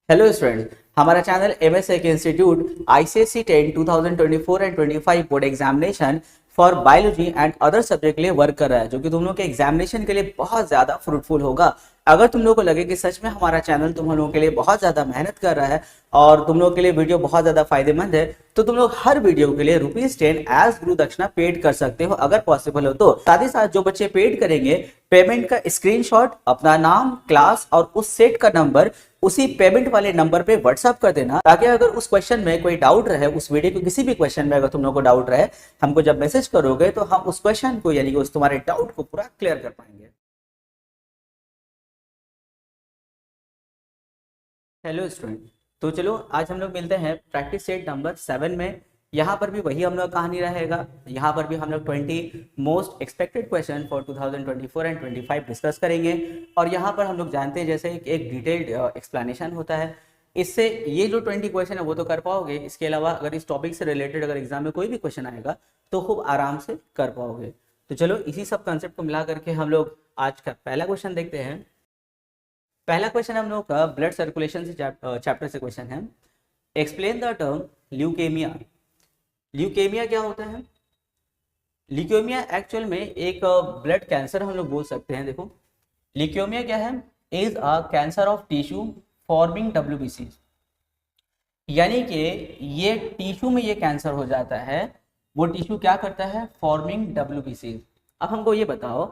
Hello students, हमारा channel MSA के institute ICSE 10 2024 and 25 board examination for biology and other subject के लिए work कर रहा है, जो कि तुम लोग के एग्जामिनेशन के लिए बहुत ज्यादा फ्रूटफुल होगा। अगर तुम लोग को लगे कि सच में हमारा चैनल तुम लोगों के लिए बहुत ज्यादा मेहनत कर रहा है और तुम लोग के लिए वीडियो बहुत ज्यादा फायदेमंद है, तो तुम लोग हर वीडियो के लिए ₹10 एज गुरु दक्षिणा पेड कर सकते हो अगर पॉसिबल हो तो। साथ ही साथ जो बच्चे पेड करेंगे, पेमेंट का स्क्रीनशॉट, अपना नाम, क्लास और उस सेट का नंबर उसी पेमेंट वाले नंबर पे व्हाट्सअप कर देना, ताकि अगर उस क्वेश्चन में कोई डाउट रहे, उस वीडियो के किसी भी क्वेश्चन में अगर तुम लोग को डाउट रहे, हमको जब मैसेज करोगे तो हम उस क्वेश्चन को यानी कि उस तुम्हारे डाउट को पूरा क्लियर कर पाएंगे। हेलो स्टूडेंट, तो चलो आज हम लोग मिलते हैं प्रैक्टिस सेट नंबर 7 में। यहाँ पर भी वही हम लोग कहानी रहेगा। यहाँ पर भी हम लोग 20 most expected question for 2024 and 25 discuss करेंगे। और यहाँ पर हम लोग जानते हैं जैसे एक डिटेल्ड एक्सप्लेनेशन होता है, इससे ये जो 20 क्वेश्चन है वो तो कर पाओगे। इसके अलावा अगर इस टॉपिक से रिलेटेड अगर एग्जाम में कोई भी क्वेश्चन आएगा तो खूब आराम से कर पाओगे। तो चलो इसी सब कंसेप्ट को मिला करके हम लोग आज का पहला क्वेश्चन देखते हैं। पहला क्वेश्चन हम लोग का ब्लड सर्कुलेशन से चैप्टर से क्वेश्चन है। Explain the term leukaemia. Leukaemia क्या होता है? ल्यूकेमिया एक्चुअल में एक ब्लड कैंसर हम लोग बोल सकते हैं। देखो, ल्यूकेमिया क्या है? Is a cancer of tissue forming WBC, यानी कि ये टिश्यू में ये कैंसर हो जाता है। वो टिश्यू क्या करता है? Forming WBC. अब हमको ये बताओ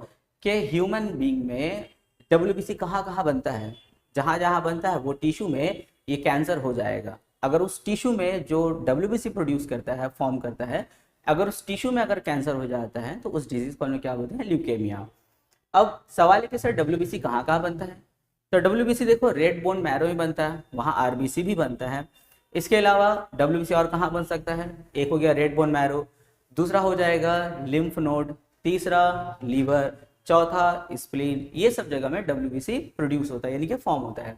कि ह्यूमन बीइंग में डब्ल्यूबीसी कहाँ कहाँ बनता है? जहाँ जहाँ बनता है वो टिश्यू में ये कैंसर हो जाएगा। अगर उस टिश्यू में जो डब्ल्यूबीसी प्रोड्यूस करता है, फॉर्म करता है, अगर उस टिश्यू में अगर कैंसर हो जाता है तो उस डिजीज को हम लोग क्या बोलते हैं? ल्यूकेमिया। अब सवाल है कि सर डब्ल्यूबीसी कहाँ कहाँ बनता है? तो डब्ल्यूबीसी देखो, रेड बोन मैरो में बनता है, वहाँ आरबीसी भी बनता है। इसके अलावा डब्ल्यूबीसी और कहाँ बन सकता है? एक हो गया रेड बोन मैरो, दूसरा हो जाएगा लिम्फ नोड, तीसरा लीवर, चौथा स्प्लीन। ये सब जगह में डब्ल्यूबीसी प्रोड्यूस होता है, यानी कि फॉर्म होता है।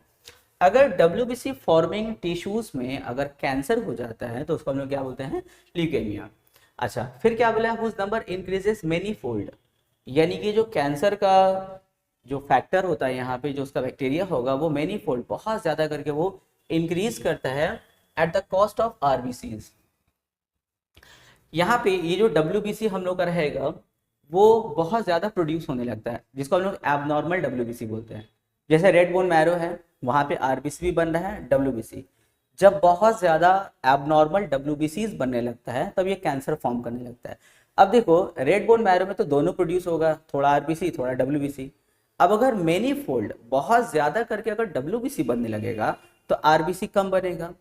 अगर डब्ल्यूबीसी फॉर्मिंग टिश्यूज में अगर कैंसर हो जाता है तो उसको हम लोग क्या बोलते हैं? ल्यूकेमिया। अच्छा, फिर क्या बोला? Whose number increases many fold, यानी कि जो कैंसर का जो फैक्टर होता है यहाँ पे, जो उसका बैक्टीरिया होगा, वो मेनी फोल्ड बहुत ज्यादा करके वो इंक्रीज करता है at the cost of RBCs. यहाँ पे ये जो डब्ल्यूबीसी हम लोग का रहेगा वो बहुत ज्यादा प्रोड्यूस होने लगता है, जिसको हम लोग एबनॉर्मल डब्ल्यूबीसी बोलते हैं। जैसे रेड बोन मैरो है, वहां पे आरबीसी भी बन रहा है, डब्ल्यूबीसी। जब बहुत ज्यादा एबनॉर्मल डब्ल्यूबीसीज बनने लगता है तब ये कैंसर फॉर्म करने लगता है। अब देखो, रेड बोन मैरो में तो दोनों प्रोड्यूस होगा, थोड़ा आरबीसी थोड़ा डब्ल्यूबीसी। अब अगर मेनी फोल्ड बहुत ज्यादा करके अगर डब्ल्यूबीसी बनने लगेगा तो आरबीसी कम बनेगा।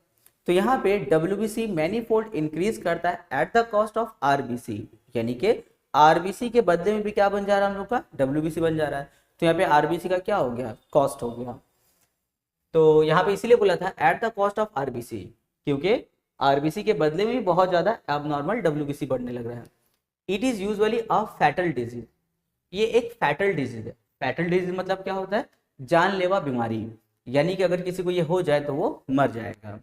तो यहाँ पे डब्ल्यूबीसी मैनीफोल्ड इंक्रीज करता है at the cost of RBC, यानी कि आरबीसी के बदले में भी क्या बन जा रहा है हम लोग का? डब्ल्यूबीसी बन जा रहा है। तो यहाँ पे आरबीसी का क्या हो गया? कॉस्ट हो गया। तो यहाँ पे इसीलिए बोला था at the cost of RBC, क्योंकि आरबीसी के बदले में भी बहुत ज्यादा एबनॉर्मल डब्ल्यूबीसी बढ़ने लग रहा है। It is usually a fatal disease. ये एक फैटल डिजीज है। फैटल डिजीज मतलब क्या होता है? जानलेवा बीमारी, यानी कि अगर किसी को ये हो जाए तो वो मर जाएगा।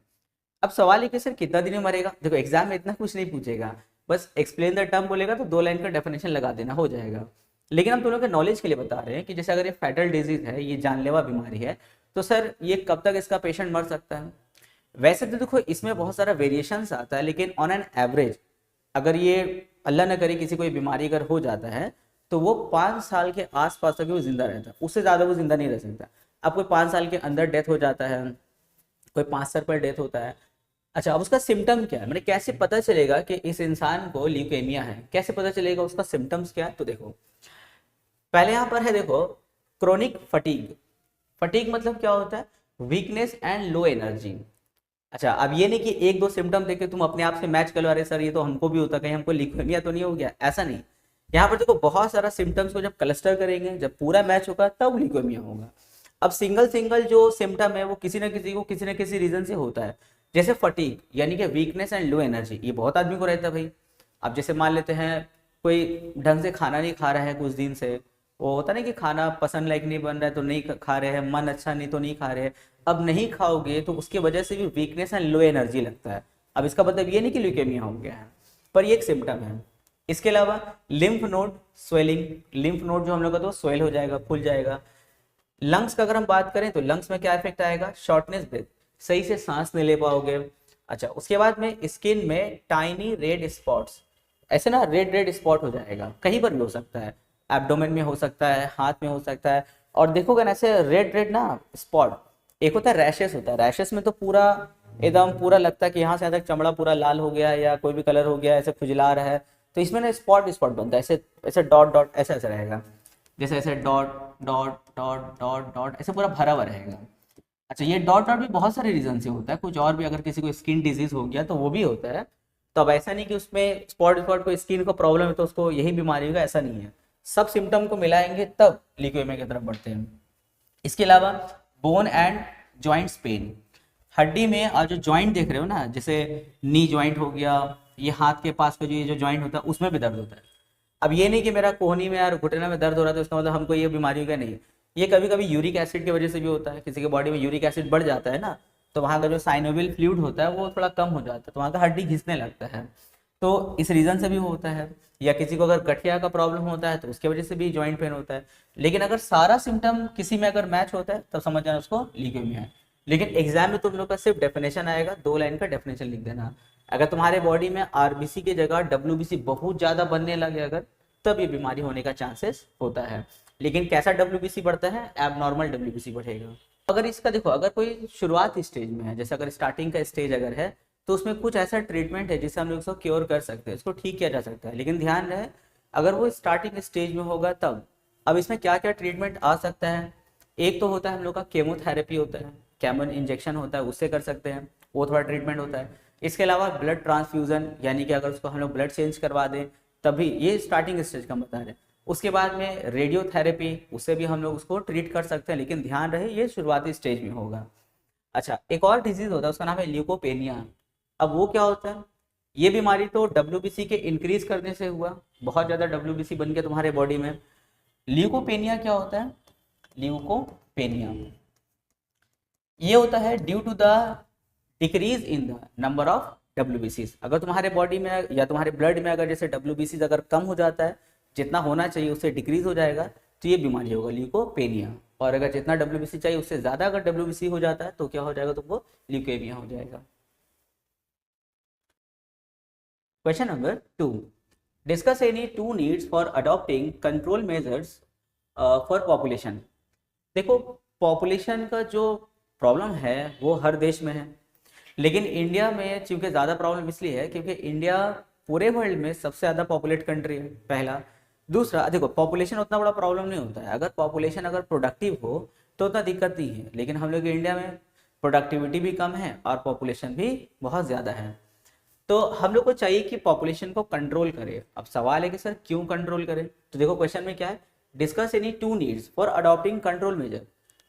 अब सवाल है कि सर कितना दिन में मरेगा? देखो, एग्जाम में इतना कुछ नहीं पूछेगा, बस एक्सप्लेन द टर्म बोलेगा तो 2 लाइन का डेफिनेशन लगा देना, हो जाएगा। लेकिन हम दोनों के नॉलेज के लिए बता रहे हैं कि जैसे अगर ये फैटल डिजीज है, ये जानलेवा बीमारी है, तो सर ये कब तक इसका पेशेंट मर सकता है? वैसे तो देखो इसमें बहुत सारा वेरिएशंस आता है, लेकिन ऑन एन एवरेज अगर ये अल्लाह न करे किसी को ये बीमारी अगर हो जाता है तो वो 5 साल के आसपास तक वो जिंदा रहता है, उससे ज्यादा वो जिंदा नहीं रह सकता। अब कोई 5 साल के अंदर डेथ हो जाता है, कोई 5 साल पर डेथ होता है। अच्छा, अब उसका सिम्टम क्या है? मैंने कैसे पता चलेगा कि इस इंसान को ल्यूकेमिया है? कैसे पता चलेगा उसका सिम्टम्स क्या है? तो देखो, पहले यहाँ पर है, देखो, क्रोनिक फटीग। फटीग मतलब क्या होता है? Weakness and low energy. अच्छा, अब ये नहीं कि एक दो सिम्टम देख के तुम अपने आप से मैच कर लो, अरे सर ये तो हमको भी होता, कहीं हमको ल्यूकेमिया तो नहीं हो गया, ऐसा नहीं। यहाँ पर देखो बहुत सारा सिम्टम्स को जब क्लस्टर करेंगे, जब पूरा मैच होगा तब ल्यूकेमिया होगा। अब सिंगल सिंगल जो सिम्टम है वो किसी न किसी को किसी न किसी रीजन से होता है। जैसे फटीग यानी कि वीकनेस एंड लो एनर्जी, ये बहुत आदमी को रहता है भाई। अब जैसे मान लेते हैं कोई ढंग से खाना नहीं खा रहा है कुछ दिन से, वो होता ना कि खाना पसंद लायक नहीं बन रहा है तो नहीं खा रहे हैं, मन अच्छा नहीं तो नहीं खा रहे हैं। अब नहीं खाओगे तो उसकी वजह से भी वीकनेस एंड लो एनर्जी लगता है। अब इसका मतलब ये नहीं कि ल्यूकेमिया हो गया है, पर ये एक सिम्टम है। इसके अलावा lymph node swelling, lymph node जो हम लोग का तो स्वेल हो जाएगा, फूल जाएगा। लंग्स का अगर हम बात करें तो लंग्स में क्या इफेक्ट आएगा? Shortness breath. सही से सांस नहीं ले पाओगे। अच्छा, उसके बाद में स्किन में टाइनी रेड स्पॉट्स, ऐसे ना रेड रेड स्पॉट हो जाएगा, कहीं पर भी हो सकता है, एब्डोमेन में हो सकता है, हाथ में हो सकता है। और देखोगे ना ऐसे रेड रेड ना स्पॉट, एक होता है रैशेस, होता है रैशेस में तो पूरा एकदम पूरा लगता है कि यहाँ से यहाँ तक चमड़ा पूरा लाल हो गया है या कोई भी कलर हो गया है, ऐसे खुजला रहा है। तो इसमें ना स्पॉट स्पॉट बनता है, ऐसे ऐसे डॉट डॉट ऐसा ऐसा रहेगा, जैसे ऐसे dot dot dot dot dot ऐसे पूरा भरा हुआ रहेगा। अच्छा, ये डॉट डॉट भी बहुत सारे रीजन से होता है, कुछ और भी, अगर किसी को स्किन डिजीज हो गया तो वो भी होता है। तो अब ऐसा नहीं कि उसमें स्पॉट स्पॉट को स्किन को प्रॉब्लम है तो उसको यही बीमारी होगा, ऐसा नहीं है। सब सिम्टम को मिलाएंगे तब ल्यूकेमिया की तरफ बढ़ते हैं। इसके अलावा बोन एंड जॉइंट्स पेन, हड्डी में और जो जॉइंट देख रहे हो ना, जैसे नी जॉइंट हो गया, ये हाथ के पास का जो ये जो जॉइंट होता है उसमें भी दर्द होता है। अब ये नहीं कि मेरा कोहनी में यार घुटने में दर्द हो रहा था उसका मतलब हमको ये बीमारी होगा, नहीं। ये कभी कभी यूरिक एसिड की वजह से भी होता है, किसी के बॉडी में यूरिक एसिड बढ़ जाता है ना, तो वहाँ का जो साइनोवियल फ्लूइड होता है वो थोड़ा कम हो जाता है, तो वहाँ का हड्डी घिसने लगता है, तो इस रीज़न से भी होता है। या किसी को अगर गठिया का प्रॉब्लम होता है तो उसकी वजह से भी जॉइंट पेन होता है। लेकिन अगर सारा सिम्टम किसी में अगर मैच होता है तब समझ जाना उसको ल्यूकेमिया है। लेकिन एग्जाम में तुम लोग का सिर्फ डेफिनेशन आएगा, 2 लाइन का डेफिनेशन लिख देना। अगर तुम्हारे बॉडी में आरबीसी की जगह डब्ल्यूबीसी बहुत ज़्यादा बनने लगे अगर, तब ये बीमारी होने का चांसेस होता है। लेकिन कैसा डब्ल्यूबीसी बढ़ता है? एबनॉर्मल डब्ल्यूबीसी बढ़ेगा। अगर इसका देखो, अगर कोई शुरुआत स्टेज में है, जैसे अगर स्टार्टिंग का स्टेज अगर है, तो उसमें कुछ ऐसा ट्रीटमेंट है जिससे हम लोग उसको क्योर कर सकते हैं, इसको ठीक किया जा सकता है। लेकिन ध्यान रहे, अगर वो स्टार्टिंग स्टेज में होगा तब। अब इसमें क्या क्या ट्रीटमेंट आ सकता है? एक तो होता है हम लोग का केमोथेरेपी होता है, केमोन इंजेक्शन होता है, उससे कर सकते हैं, वो थोड़ा ट्रीटमेंट होता है। इसके अलावा ब्लड ट्रांसफ्यूजन, यानी कि अगर उसको हम लोग ब्लड चेंज करवा दें तभी, ये स्टार्टिंग स्टेज का बता रहे हैं। उसके बाद में रेडियोथेरेपी, उससे भी हम लोग उसको ट्रीट कर सकते हैं, लेकिन ध्यान रहे ये शुरुआती स्टेज में होगा। अच्छा, एक और डिजीज होता है उसका नाम है ल्यूकोपेनिया। अब वो क्या होता है? ये बीमारी तो डब्ल्यूबीसी के इंक्रीज करने से हुआ, बहुत ज़्यादा डब्ल्यूबीसी बन गया तुम्हारे बॉडी में। ल्यूकोपेनिया क्या होता है? ल्यूकोपेनिया ये होता है due to the decrease in the number of WBC. अगर तुम्हारे बॉडी में या तुम्हारे ब्लड में अगर जैसे डब्ल्यूबीसी अगर कम हो जाता है, जितना होना चाहिए उससे डिक्रीज हो जाएगा, तो ये बीमारी होगा ल्यूकोपेनिया। और अगर जितना डब्ल्यूबीसी चाहिए उससे ज़्यादा अगर डब्ल्यूबीसी हो जाता है तो क्या हो जाएगा? तुमको ल्यूकेमिया हो जाएगा। Question number 2, discuss any 2 needs for adopting control measures for population. देखो, पॉपुलेशन का जो प्रॉब्लम है वो हर देश में है, लेकिन इंडिया में चूंकि ज़्यादा प्रॉब्लम इसलिए है क्योंकि इंडिया पूरे वर्ल्ड में सबसे ज़्यादा पॉपुलेट कंट्री है, पहला। दूसरा, देखो पॉपुलेशन उतना बड़ा प्रॉब्लम नहीं होता है, अगर पॉपुलेशन अगर प्रोडक्टिव हो तो उतना दिक्कत नहीं है। लेकिन हम लोग इंडिया में प्रोडक्टिविटी भी कम है और पॉपुलेशन भी बहुत ज़्यादा है, तो हम लोग को चाहिए कि पॉपुलेशन को कंट्रोल करे। अब सवाल है कि सर क्यों कंट्रोल करें? तो देखो क्वेश्चन में क्या है, discuss any 2 needs for adopting control measure.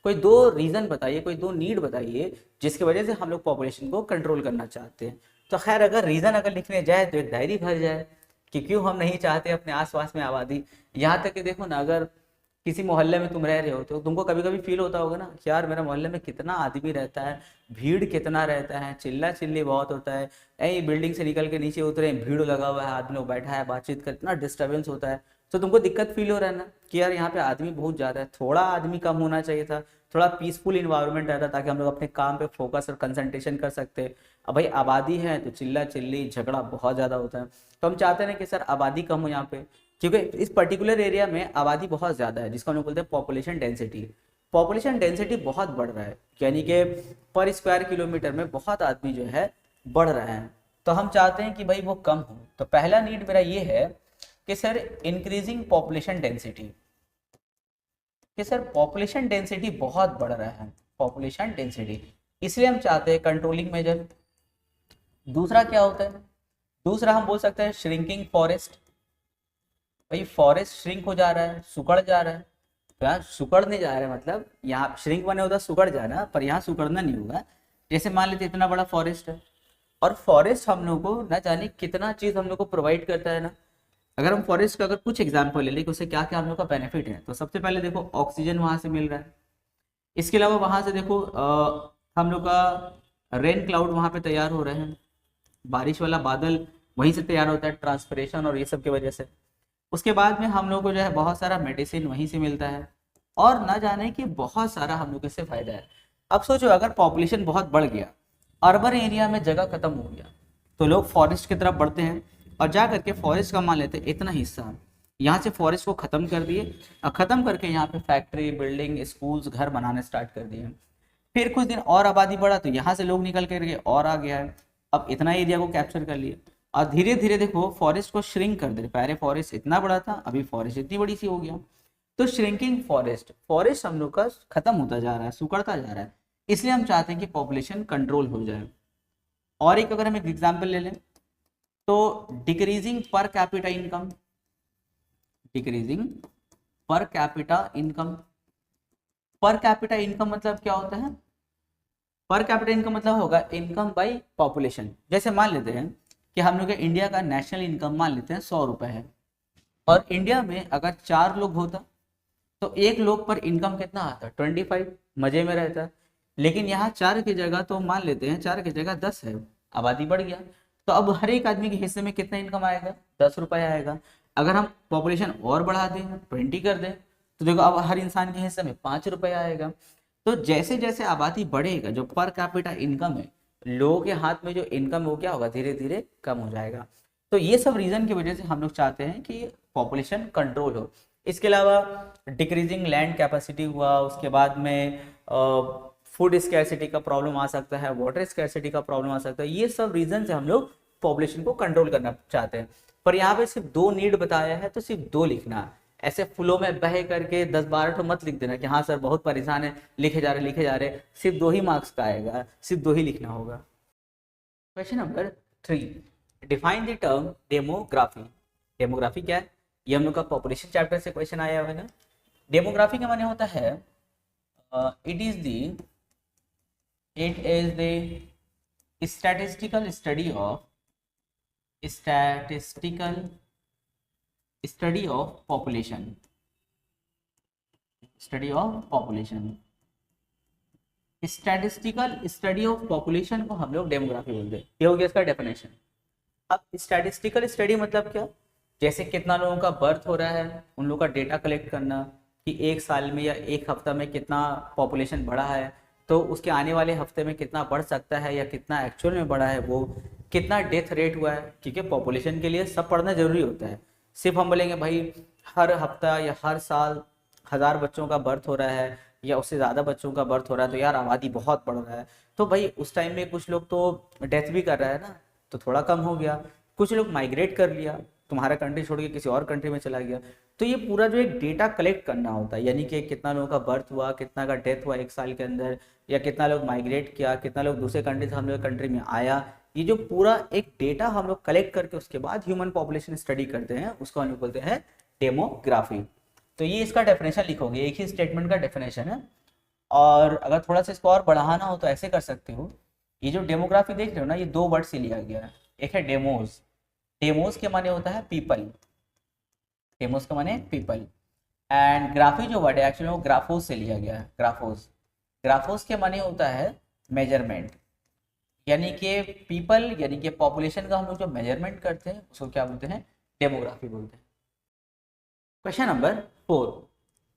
कोई 2 रीजन बताइए, कोई 2 नीड बताइए जिसकी वजह से हम लोग पॉपुलेशन को कंट्रोल करना चाहते हैं। तो खैर, अगर रीजन अगर लिखने जाए तो एक डायरी भर जाए कि क्यों हम नहीं चाहते अपने आसपास में आबादी। यहाँ तक कि देखो ना, अगर किसी मोहल्ले में तुम रह रहे हो तो तुमको कभी कभी फील होता होगा ना कि यार मेरा मोहल्ले में कितना आदमी रहता है, भीड़ कितना रहता है, चिल्ला चिल्ली बहुत होता है, ऐ बिल्डिंग से निकल के नीचे उतरे भीड़ लगा हुआ है, आदमी लोग बैठा है बातचीत कर, इतना डिस्टर्बेंस होता है। तो तुमको दिक्कत फील हो रहा है ना कि यार यहाँ पे आदमी बहुत ज़्यादा है, थोड़ा आदमी कम होना चाहिए था, थोड़ा पीसफुल इन्वायरमेंट रहता ताकि हम लोग अपने काम पे फोकस और कंसंट्रेशन कर सकते। अब भाई आबादी है तो चिल्ला चिल्ली झगड़ा बहुत ज़्यादा होता है, तो हम चाहते हैं कि सर आबादी कम हो यहाँ पे, क्योंकि इस पर्टिकुलर एरिया में आबादी बहुत ज़्यादा है, जिसको हम लोग बोलते हैं पॉपुलेशन डेंसिटी। पॉपुलेशन डेंसिटी बहुत बढ़ रहा है, यानी कि पर स्क्वायर किलोमीटर में बहुत आदमी जो है बढ़ रहा है, तो हम चाहते हैं कि भाई वो कम हो। तो पहला नीड मेरा ये है कि सर इंक्रीजिंग पॉपुलेशन डेंसिटी, कि सर पॉपुलेशन डेंसिटी बहुत बढ़ रहा है, पॉपुलेशन डेंसिटी, इसलिए हम चाहते हैं कंट्रोलिंग मेजर। दूसरा क्या होता है? दूसरा हम बोल सकते हैं श्रिंकिंग फॉरेस्ट। भाई फॉरेस्ट श्रिंक हो जा रहा है, सुकड़ जा रहा है, तो यहाँ सुकड़ नहीं जा रहा है, मतलब यहाँ श्रिंक बने होता सुकड़ जाना, पर यहाँ सुकड़ना नहीं होगा। जैसे मान लेते इतना बड़ा फॉरेस्ट है, और फॉरेस्ट हम लोग को ना जाने कितना चीज़ हम लोग को प्रोवाइड करता है ना। अगर हम फॉरेस्ट का अगर कुछ एग्जाम्पल ले लें कि उससे क्या क्या हम लोग का बेनिफिट है, तो सबसे पहले देखो ऑक्सीजन वहाँ से मिल रहा है। इसके अलावा वहाँ से देखो हम लोग का रेन क्लाउड वहाँ पे तैयार हो रहे हैं, बारिश वाला बादल वहीं से तैयार होता है, ट्रांसपिरेशन और ये सब की वजह से। उसके बाद में हम लोग को जो है बहुत सारा मेडिसिन वहीं से मिलता है, और ना जाने कि बहुत सारा हम लोग इससे फायदा है। अब सोचो अगर पॉपुलेशन बहुत बढ़ गया, अर्बन एरिया में जगह खत्म हो गया, तो लोग फॉरेस्ट की तरफ बढ़ते हैं और जा करके फॉरेस्ट का मान लेते हैं इतना हिस्सा, यहाँ से फॉरेस्ट को ख़त्म कर दिए और ख़त्म करके यहाँ पे फैक्ट्री, बिल्डिंग, स्कूल्स, घर बनाने स्टार्ट कर दिए। फिर कुछ दिन और आबादी बढ़ा तो यहाँ से लोग निकल करके और आ गया है, अब इतना एरिया को कैप्चर कर लिए और धीरे धीरे देखो फॉरेस्ट को श्रिंक कर दे। पहले फॉरेस्ट इतना बड़ा था, अभी फॉरेस्ट इतनी बड़ी सी हो गया। तो श्रिंकिंग फॉरेस्ट, फॉरेस्ट हम लोग का खत्म होता जा रहा है, सुकड़ता जा रहा है, इसलिए हम चाहते हैं कि पॉपुलेशन कंट्रोल हो जाए। और एक अगर हम एक एग्जाम्पल ले लें तो decreasing per capita income, decreasing per capita income. Per capita income मतलब क्या होता है? पर कैपिटा इनकम मतलब होगा इनकम बाई पॉपुलेशन। जैसे मान लेते हैं कि हम लोग इंडिया का नेशनल इनकम मान लेते हैं 100 रुपए है, और इंडिया में अगर 4 लोग होता तो एक लोग पर इनकम कितना आता? 25, मजे में रहता। लेकिन यहाँ 4 की जगह तो मान लेते हैं 4 की जगह 10 है, आबादी बढ़ गया, तो अब हर एक आदमी के हिस्से में कितना इनकम आएगा? 10 रुपये आएगा। अगर हम पॉपुलेशन और बढ़ा दें, 20 कर दें, तो देखो अब हर इंसान के हिस्से में 5 रुपये आएगा। तो जैसे जैसे आबादी बढ़ेगा, जो पर कैपिटा इनकम है, लोगों के हाथ में जो इनकम हो क्या होगा? धीरे धीरे कम हो जाएगा। तो ये सब रीजन की वजह से हम लोग चाहते हैं कि पॉपुलेशन कंट्रोल हो। इसके अलावा डिक्रीजिंग लैंड कैपेसिटी हुआ, उसके बाद में फूड स्कैरसिटी का प्रॉब्लम आ सकता है, वाटर स्कैरसिटी का प्रॉब्लम आ सकता है। ये सब रीजन से हम लोग पॉपुलेशन को कंट्रोल करना चाहते हैं। पर यहाँ पे सिर्फ 2 नीड बताया है, तो सिर्फ 2 लिखना है। ऐसे फुलों में बह करके 10-12 तो मत लिख देना कि हाँ सर बहुत परेशान है, लिखे जा रहे लिखे जा रहे। सिर्फ 2 ही मार्क्स का आएगा, सिर्फ 2 ही लिखना होगा। Question number 3, define the term demography. Demography क्या है? ये हम लोग का पॉपुलेशन चैप्टर से क्वेश्चन आया हुआ है। डेमोग्राफी का माने होता है it is the statistical study of population, study of population. Statistical study of population को हम लोग डेमोग्राफी बोलते हैं। ये हो गया इसका डेफिनेशन। अब स्टैटिस्टिकल स्टडी मतलब क्या? जैसे कितना लोगों का बर्थ हो रहा है, उन लोगों का डेटा कलेक्ट करना कि एक साल में या एक हफ्ता में कितना पॉपुलेशन बढ़ा है, तो उसके आने वाले हफ्ते में कितना बढ़ सकता है या कितना एक्चुअल में बढ़ा है, वो कितना डेथ रेट हुआ है। क्योंकि पॉपुलेशन के लिए सब पढ़ना जरूरी होता है। सिर्फ हम बोलेंगे भाई हर हफ्ता या हर साल 1000 बच्चों का बर्थ हो रहा है या उससे ज़्यादा बच्चों का बर्थ हो रहा है, तो यार आबादी बहुत बढ़ रहा है। तो भाई उस टाइम में कुछ लोग तो डेथ भी कर रहा है ना, तो थोड़ा कम हो गया। कुछ लोग माइग्रेट कर लिया, तुम्हारा कंट्री छोड़ के किसी और कंट्री में चला गया। तो ये पूरा जो एक डेटा कलेक्ट करना होता है, यानी कि कितना लोगों का बर्थ हुआ, कितना का डेथ हुआ एक साल के अंदर, या कितना लोग माइग्रेट किया, कितना लोग दूसरे कंट्री से हम लोग कंट्री में आया, ये जो पूरा एक डेटा हम लोग कलेक्ट करके उसके बाद ह्यूमन पॉपुलेशन स्टडी करते हैं, उसको हम लोग बोलते हैं डेमोग्राफी। तो ये इसका डेफिनेशन लिखोगे, एक ही स्टेटमेंट का डेफिनेशन है। और अगर थोड़ा सा इसको और बढ़ाना हो तो ऐसे कर सकते हो, ये जो डेमोग्राफी देख रहे हो ना, ये 2 वर्ड से लिया गया है। एक है डेमोज, डेमोज के माने होता है पीपल, डेमोज के माने पीपल। एंड ग्राफी जो वर्ड है एक्चुअली वो ग्राफोस से लिया गया है, ग्राफोस। ग्राफोस के माने होता है मेजरमेंट, यानी कि पीपल यानी कि पॉपुलेशन का हम लोग जो मेजरमेंट करते हैं उसको क्या बोलते हैं? डेमोग्राफी बोलते हैं। Question number 4,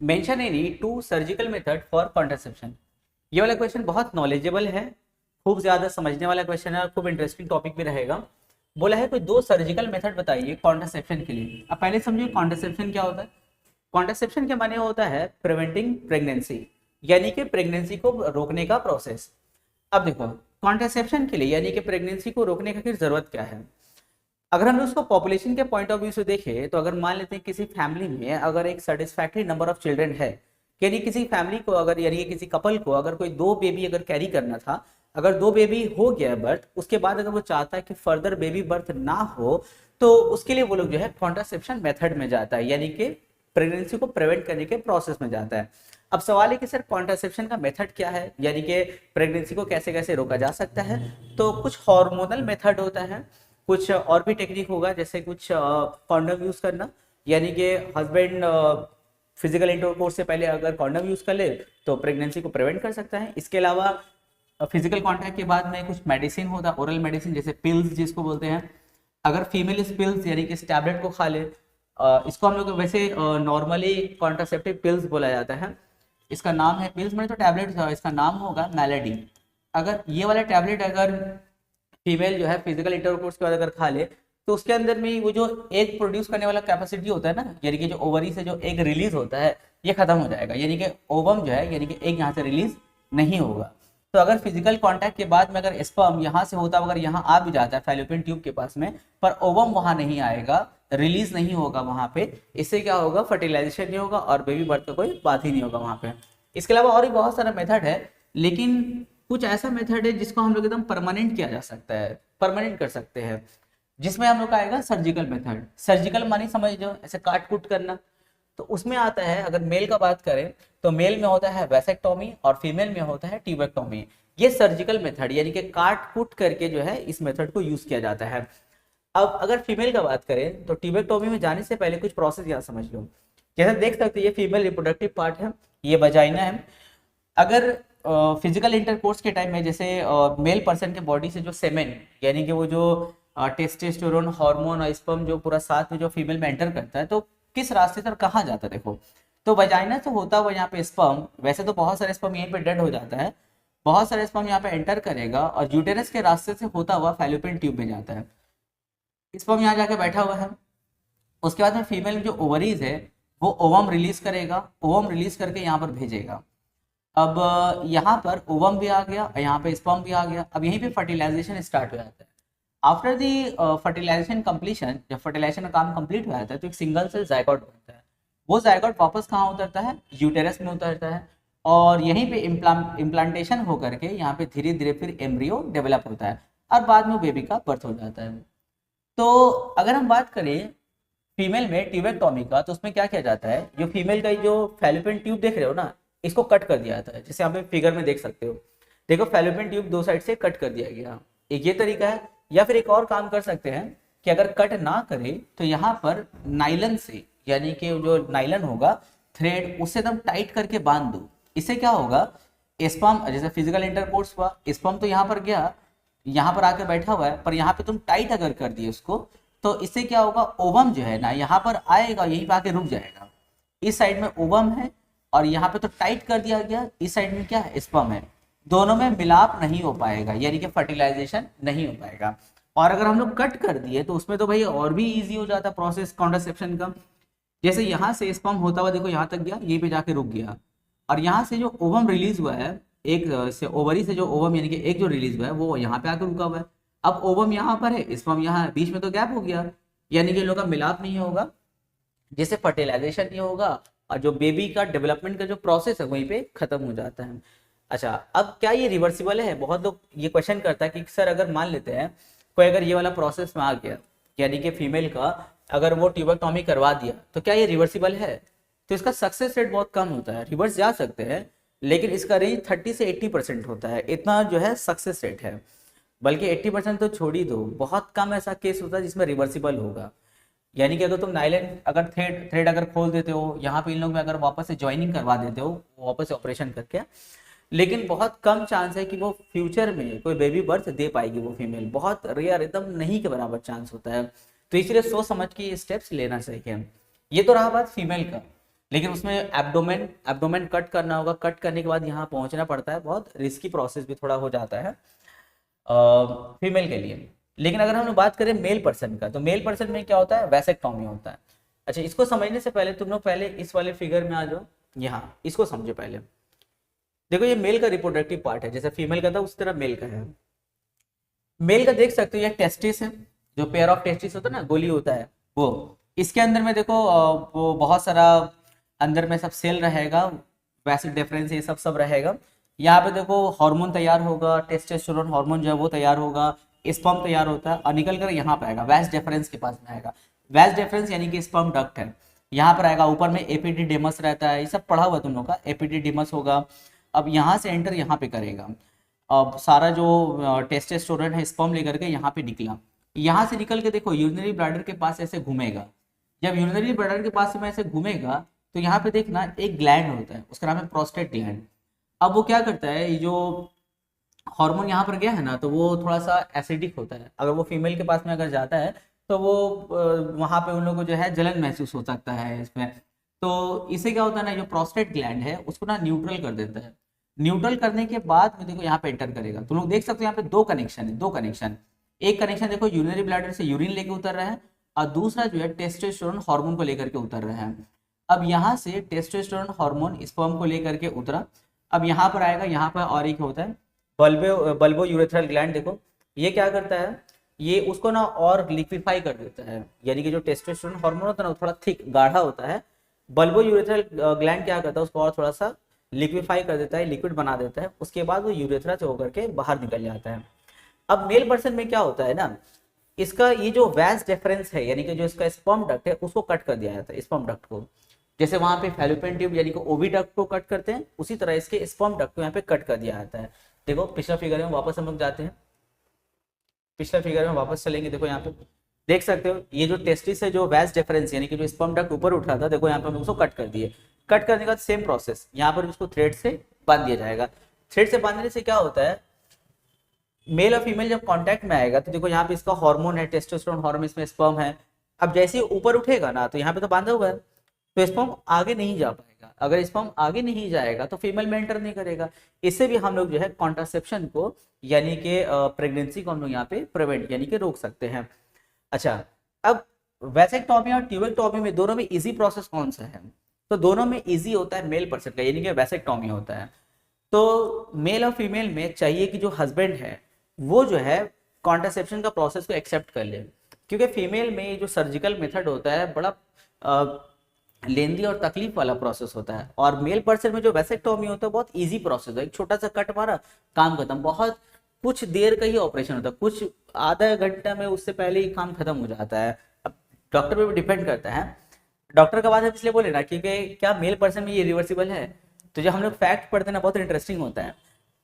mention any 2 surgical method for contraception. ये वाला क्वेश्चन बहुत नॉलेजेबल है, खूब ज्यादा समझने वाला क्वेश्चन है और खूब इंटरेस्टिंग टॉपिक भी रहेगा। बोला है कोई 2 सर्जिकल मेथड बताइए कॉन्ट्रासेप्शन के लिए। अब पहले समझिए कॉन्ट्रासेप्शन क्या होता है। कॉन्ट्रासेप्शन के माने होता है प्रिवेंटिंग प्रेगनेंसी, यानी कि प्रेगनेंसी को रोकने का प्रोसेस। अब देखो कॉन्ट्रासेप्शन के लिए यानी कि प्रेगनेंसी को रोकने का फिर जरूरत क्या है? अगर हम उसको पॉपुलेशन के पॉइंट ऑफ व्यू से देखें तो अगर मान लेते हैं किसी फैमिली में अगर एक सेटिस्फैक्टरी नंबर ऑफ चिल्ड्रन है, यानी किसी फैमिली को अगर यानी कि किसी कपल को अगर कोई 2 बेबी अगर कैरी करना था, अगर 2 बेबी हो गया बर्थ, उसके बाद अगर वो चाहता है कि फर्दर बेबी बर्थ ना हो, तो उसके लिए वो लोग जो है कॉन्ट्रासेप्शन मेथड में जाता है, यानी कि प्रेगनेंसी को प्रिवेंट करने के प्रोसेस में जाता है। अब सवाल है कि सर कॉन्ट्रासेप्शन का मेथड क्या है, यानी कि प्रेगनेंसी को कैसे कैसे रोका जा सकता है। तो कुछ हार्मोनल मेथड होता है, कुछ और भी टेक्निक होगा, जैसे कुछ कॉन्डम यूज करना, यानी कि हस्बैंड फिजिकल इंटरकोर्स से पहले अगर कॉन्डम यूज कर ले तो प्रेगनेंसी को प्रिवेंट कर सकता है। इसके अलावा फिजिकल कॉन्टैक्ट के बाद में कुछ मेडिसिन होता है, ओरल मेडिसिन, जैसे पिल्स जिसको बोलते हैं। अगर फीमेल इस पिल्स यानी कि इस टैबलेट को खा ले, इसको हम लोग वैसे नॉर्मली कॉन्ट्रासेप्टिव पिल्स बोला जाता है। इसका नाम है, पिल्स में तो टैबलेट है, इसका नाम होगा मेलेडी। अगर ये वाला टैबलेट अगर फीमेल जो है फिजिकल इंटरकोर्स के बाद अगर खा ले, तो उसके अंदर में वो जो एग प्रोड्यूस करने वाला कैपेसिटी होता है ना, यानी कि जो ओवरी से जो एग रिलीज होता है ये खत्म हो जाएगा, यानी कि ओवम जो है यानी कि एग यहाँ से रिलीज नहीं होगा। तो अगर फिजिकल कांटेक्ट के बाद में अगर स्पर्म यहाँ से होता अगर यहाँ आ भी जाता है फैलोपियन ट्यूब के पास में, पर ओवम वहाँ नहीं आएगा, रिलीज नहीं होगा वहाँ पे, इससे क्या होगा, फर्टिलाइजेशन नहीं होगा और बेबी बर्थ का कोई बात ही नहीं होगा वहाँ पे। इसके अलावा और भी बहुत सारा मेथड है, लेकिन कुछ ऐसा मेथड है जिसको हम लोग एकदम परमानेंट किया जा सकता है, परमानेंट कर सकते हैं, जिसमें हम लोग का आएगा सर्जिकल मेथड। सर्जिकल मानी समझ जो ऐसे काट कूट करना, तो उसमें आता है, अगर मेल का बात करें तो मेल में होता है वैसेक्टोमी और फीमेल में होता है ट्यूबेक्टोमी। ये सर्जिकल मेथड यानी कि काट कूट करके जो है इस मेथड को यूज किया जाता है। अब अगर फीमेल का बात करें तो ट्यूबेक्टोमी में जाने से पहले कुछ प्रोसेस यहाँ समझ लो। जैसे देख सकते हैं ये फीमेल रिप्रोडक्टिव पार्ट है, ये वजाइना है। अगर फिजिकल इंटरकोर्स के टाइम में जैसे मेल पर्सन के बॉडी से जो सेमेन यानी कि वो जो टेस्टोस्टेरोन हार्मोन और स्पर्म जो पूरा साथ में जो फीमेल में एंटर करता है, तो किस रास्ते से और कहाँ जाता है देखो, तो वजाइना से होता हुआ यहाँ पे स्पर्म, वैसे तो बहुत सारे स्पर्म यहीं पे डेड हो जाता है, बहुत सारे स्पर्म यहाँ पे एंटर करेगा और यूटेरस के रास्ते से होता हुआ फैलोपियन ट्यूब में जाता है। स्पर्म यहाँ जाके बैठा हुआ है, उसके बाद में फीमेल जो ओवरीज है वो ओवम रिलीज करेगा, ओवम रिलीज करके यहाँ पर भेजेगा। अब यहाँ पर ओवम भी आ गया, यहाँ पे स्पर्म भी आ गया, अब यहीं पे फर्टिलाइजेशन स्टार्ट हो जाता है। आफ्टर दी फर्टिलाइजेशन कंप्लीशन, जब फर्टिलाइजेशन का काम कंप्लीट हो जाता है तो एक सिंगल सेल जायगोट बनता है। वो जायगोट वापस कहाँ उतरता है, यूटेरस में उतरता है, और यहीं पे इम्प्लांटेशन होकर के यहाँ पे धीरे धीरे फिर एम्ब्रियो डेवलप होता है और बाद में बेबी का बर्थ हो जाता है। तो अगर हम बात करें फीमेल में ट्यूबेक्टोमी का, तो उसमें क्या किया जाता है, जो फीमेल का जो फैलोपियन ट्यूब देख रहे हो ना, इसको कट कर दिया जाता है, जैसे आप फिगर में देख सकते हो। देखो फैलोपियन ट्यूब दो साइड से कट कर दिया गया, एक ये तरीका है। या फिर एक और काम कर सकते हैं कि अगर कट ना करे तो यहाँ पर नाइलन से, यानी कि जो नाइलन होगा थ्रेड, उससे एकदम टाइट करके बांध दो। इससे क्या होगा, स्पर्म जैसे फिजिकल इंटरकोर्स हुआ, स्पर्म तो यहाँ पर गया, यहाँ पर आकर बैठा हुआ है, पर यहाँ पे तुम टाइट अगर कर दिए उसको, तो इससे क्या होगा, ओवम जो है ना यहाँ पर आएगा, यहीं पे आके रुक जाएगा। इस साइड में ओवम है और यहाँ पे तो टाइट कर दिया गया, इस साइड में क्या है, स्पर्म है, दोनों में मिलाप नहीं हो पाएगा, यानी कि फर्टिलाइजेशन नहीं हो पाएगा। और अगर हम लोग कट कर दिए तो उसमें तो भाई और भी इजी हो जाता प्रोसेस कॉन्ट्रासेप्शन का। जैसे यहाँ से स्पर्म होता हुआ देखो यहाँ तक गया, यहीं पे जाके रुक गया, और यहाँ से जो ओवम रिलीज हुआ है, एक से ओवरी से जो ओवम यानी कि एक जो रिलीज हुआ है वो यहाँ पे आकर रुका हुआ है। अब ओवम यहाँ पर है, स्पर्म यहाँ है, बीच में तो गैप हो गया, यानी कि इन लोगों का मिलाप नहीं होगा, जिससे फर्टिलाइजेशन नहीं होगा और जो बेबी का डेवलपमेंट का जो प्रोसेस है वहीं पे खत्म हो जाता है। अच्छा, अब क्या ये रिवर्सिबल है, बहुत लोग ये क्वेश्चन करता है कि सर अगर मान लेते हैं कोई अगर ये वाला प्रोसेस में आ गया, यानी कि फीमेल का अगर वो ट्यूबेक्टोमी करवा दिया, तो क्या ये रिवर्सिबल है, तो इसका सक्सेस रेट बहुत कम होता है। रिवर्स जा सकते हैं लेकिन इसका रेंज 30 से 80% होता है, इतना जो है सक्सेस रेट है। बल्कि 80% तो छोड़ ही दो, बहुत कम ऐसा केस होता है जिसमें रिवर्सिबल होगा। यानी कि अगर तुम नाइलन अगर थ्रेड अगर खोल देते हो यहाँ पे, इन लोग में अगर वापस से ज्वाइनिंग करवा देते हो वापस से ऑपरेशन करके, लेकिन बहुत कम चांस है कि वो फ्यूचर में कोई बेबी बर्थ दे पाएगी वो फीमेल, बहुत रेयर, एकदम नहीं के बराबर चांस होता है। तो इसलिए सोच समझ के ये स्टेप्स लेना चाहिए। ये तो रहा बात फीमेल का, लेकिन उसमें एब्डोमेन कट करना होगा, कट करने के बाद यहाँ पहुँचना पड़ता है, बहुत रिस्की प्रोसेस भी थोड़ा हो जाता है फीमेल के लिए। लेकिन अगर हम लोग बात करें मेल पर्सन का, तो मेल पर्सन में क्या होता है, वैसेक्टोमी होता है। अच्छा, इसको समझने से पहले तुम लोग पहले इस वाले फिगर में आ जाओ, यहाँ इसको समझो पहले। देखो ये मेल का रिप्रोडक्टिव पार्ट है, जैसे फीमेल का था उस तरह मेल का है। मेल का देख सकते हो ये टेस्टिस है, जो पेयर ऑफ टेस्टिस होता है ना, गोली होता है वो, इसके अंदर में देखो वो बहुत सारा अंदर में सब सेल रहेगा, वैसे डिफरेंस ये सब सब रहेगा। यहाँ पे देखो हार्मोन तैयार होगा, टेस्टोस्टेरोन हार्मोन जो है वो तैयार होगा, स्पर्म तैयार होता है और निकल कर यहाँ पे आएगा, वैस डिफरेंस के पास में आएगा। वैस डिफरेंस यानी कि स्पर्म डक्ट है, यहाँ पर आएगा। ऊपर में एपिडिडिमस रहता है, ये सब पढ़ा हुआ तुम लोग का, एपिडिडिमस होगा। अब यहाँ से एंटर यहाँ पे करेगा, अब सारा जो टेस्टोस्टेरोन है स्पर्म लेकर के यहाँ पे निकला, यहाँ से निकल के देखो यूरिनरी ब्लैडर के पास ऐसे घूमेगा। जब यूरिनरी ब्लैडर के पास में ऐसे घूमेगा तो यहाँ पे देखना एक ग्लैंड होता है, उसका नाम है प्रोस्टेट ग्लैंड। अब वो क्या करता है, ये जो हार्मोन यहाँ पर गया है ना, तो वो थोड़ा सा एसिडिक होता है, अगर वो फीमेल के पास में अगर जाता है तो वो वहाँ पे उन लोगों को जो है जलन महसूस हो सकता है इसमें। तो इससे क्या होता है ना, जो प्रोस्टेट ग्लैंड है उसको ना न्यूट्रल कर देता है। न्यूट्रल करने के बाद में देखो यहाँ पे एंटर करेगा। तुम लोग देख सकते हो यहाँ पे दो कनेक्शन है, दो कनेक्शन। एक कनेक्शन देखो यूरिनरी ब्लैडर से यूरिन लेके उतर रहा है, और दूसरा जो है टेस्टोस्टेरोन हार्मोन को लेकर के उतर रहा है। अब यहाँ से टेस्टोस्टेरोन हार्मोन स्पर्म को लेकर के उतरा, अब यहाँ पर आएगा, यहाँ पर और एक होता है बल्बो यूरेथ्रल ग्लैंड। देखो ये क्या करता है, ये उसको ना और लिक्विफाई कर देता है, यानी कि जो टेस्टोस्टेरोन हार्मोन होता है ना वो थोड़ा थिक गाढ़ा होता है। बल्बो यूरेथ्रल ग्लैंड क्या करता है, उसको और थोड़ा सा लिक्विफाई कर देता है, लिक्विड बना देता है, उसके बाद वो यूरेथ्रा से होकर के बाहर निकल जाता है। अब मेल पर्सन में क्या होता है ना, इसका ये जो वैस डिफरेंस है, यानी कि जो इसका स्पर्म डक्ट है उसको कट कर दिया जाता है, स्पर्म डक्ट को। जैसे वहां पे फैलोपियन ट्यूब यानी कि ओवी डक्ट को कट करते हैं, उसी तरह इसके स्पर्म डक्ट को यहाँ पे कट कर दिया जाता है। देखो पिछला फिगर में वापस हम लोग जाते हैं, पिछला फिगर में वापस चलेंगे। देखो यहाँ पे देख सकते हो ये जो टेस्टिस है, जो वैस डिफरेंस यानी कि जो स्पर्म डक्ट ऊपर उठ रहा था, देखो यहाँ पे हम उसको कट कर दिए। कट करने के बाद सेम प्रोसेस यहाँ पर उसको थ्रेड से बांध दिया जाएगा। थ्रेड से बांधने से क्या होता है, मेल और फीमेल जब कांटेक्ट में आएगा तो देखो यहाँ पे इसका हार्मोन है, टेस्टोस्टेरोन हार्मोन, इसमें स्पर्म है। अब जैसे ही ऊपर उठेगा ना, तो यहाँ पे तो बांधा हुआ है, तो स्पर्म आगे नहीं जा पाएगा। अगर स्पर्म आगे नहीं जाएगा तो फीमेल में एंटर नहीं करेगा। इससे भी हम लोग जो है कॉन्ट्रासेप्शन को यानी कि प्रेगनेंसी को हम लोग यहाँ पे प्रिवेंट यानी कि रोक सकते हैं। अच्छा, अब वैसेक्टोमी और ट्यूबेक्टोमी में दोनों में इजी प्रोसेस कौन सा है, तो दोनों में इजी होता है मेल पर्सन का, यानी कि वैसेक्टोमी होता है। तो मेल और फीमेल में चाहिए कि जो हस्बैंड है वो जो है कॉन्ट्रासेप्शन का प्रोसेस को एक्सेप्ट कर ले, क्योंकि फीमेल में जो सर्जिकल मेथड होता है बड़ा लेंदी और तकलीफ वाला प्रोसेस होता है, और मेल पर्सन में जो वैसेक्टोमी होता है बहुत इजी प्रोसेस है, एक छोटा सा कट मारा काम खत्म, बहुत कुछ देर का ही ऑपरेशन होता है, कुछ आधा घंटा में उससे पहले ही काम खत्म हो जाता है। अब डॉक्टर पे भी डिपेंड करता है, डॉक्टर का बात है इसलिए बोले ना, क्योंकि क्या मेल पर्सन में ये रिवर्सिबल है। तो जब हम लोग फैक्ट पढ़ते हैं ना बहुत इंटरेस्टिंग होता है,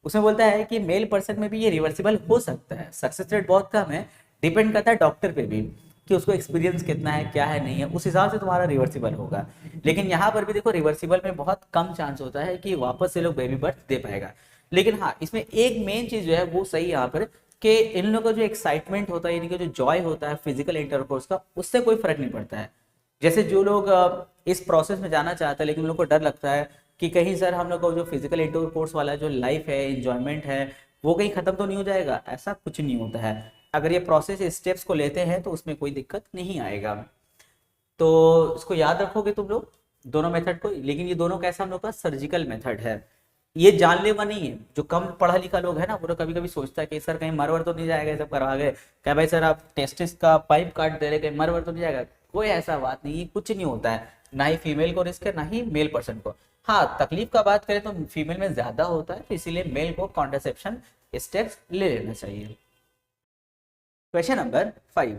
उसमें बोलता है कि मेल पर्सन में भी ये रिवर्सिबल हो सकता है, सक्सेस रेट बहुत कम है, डिपेंड करता है डॉक्टर पे भी कि उसको एक्सपीरियंस कितना है, क्या है, नहीं है, उस हिसाब से तुम्हारा रिवर्सिबल होगा। लेकिन यहाँ पर भी देखो रिवर्सिबल में बहुत कम चांस होता है कि वापस से लोग बेबी बर्थ दे पाएगा। लेकिन हाँ, इसमें एक मेन चीज जो है वो सही यहाँ पर, कि इन लोगों का जो एक्साइटमेंट होता है, यानी कि जो जॉय होता है फिजिकल इंटरकोर्स का, उससे कोई फर्क नहीं पड़ता है। जैसे जो लोग इस प्रोसेस में जाना चाहते हैं लेकिन उन लोग को डर लगता है कि कहीं सर हम लोग को जो फिजिकल इंटरकोर्स वाला जो लाइफ है, इंजॉयमेंट है, वो कहीं खत्म तो नहीं हो जाएगा, ऐसा कुछ नहीं होता है। अगर ये प्रोसेस स्टेप्स को लेते हैं तो उसमें कोई दिक्कत नहीं आएगा। तो इसको याद रखोगे तुम लोग दोनों मेथड को। लेकिन ये दोनों कैसा हम लोग का सर्जिकल मेथड है, ये जानलेवा नहीं है। जो कम पढ़ा लिखा लोग है ना, वो कभी कभी सोचता है कि सर कहीं मरवर तो नहीं जाएगा, ये सब करवा गए क्या भाई सर आप टेस्टिस का पाइप काट दे रहे, कहीं मरवर तो नहीं जाएगा। कोई ऐसा बात नहीं है, कुछ नहीं होता है, ना ही फीमेल को रिस्क है ना ही मेल पर्सन को। हाँ, तकलीफ का बात करें तो फीमेल में ज्यादा होता है, तो इसीलिए मेल को कॉन्ट्रासेप्शन स्टेप्स ले लेना चाहिए। Question number 5,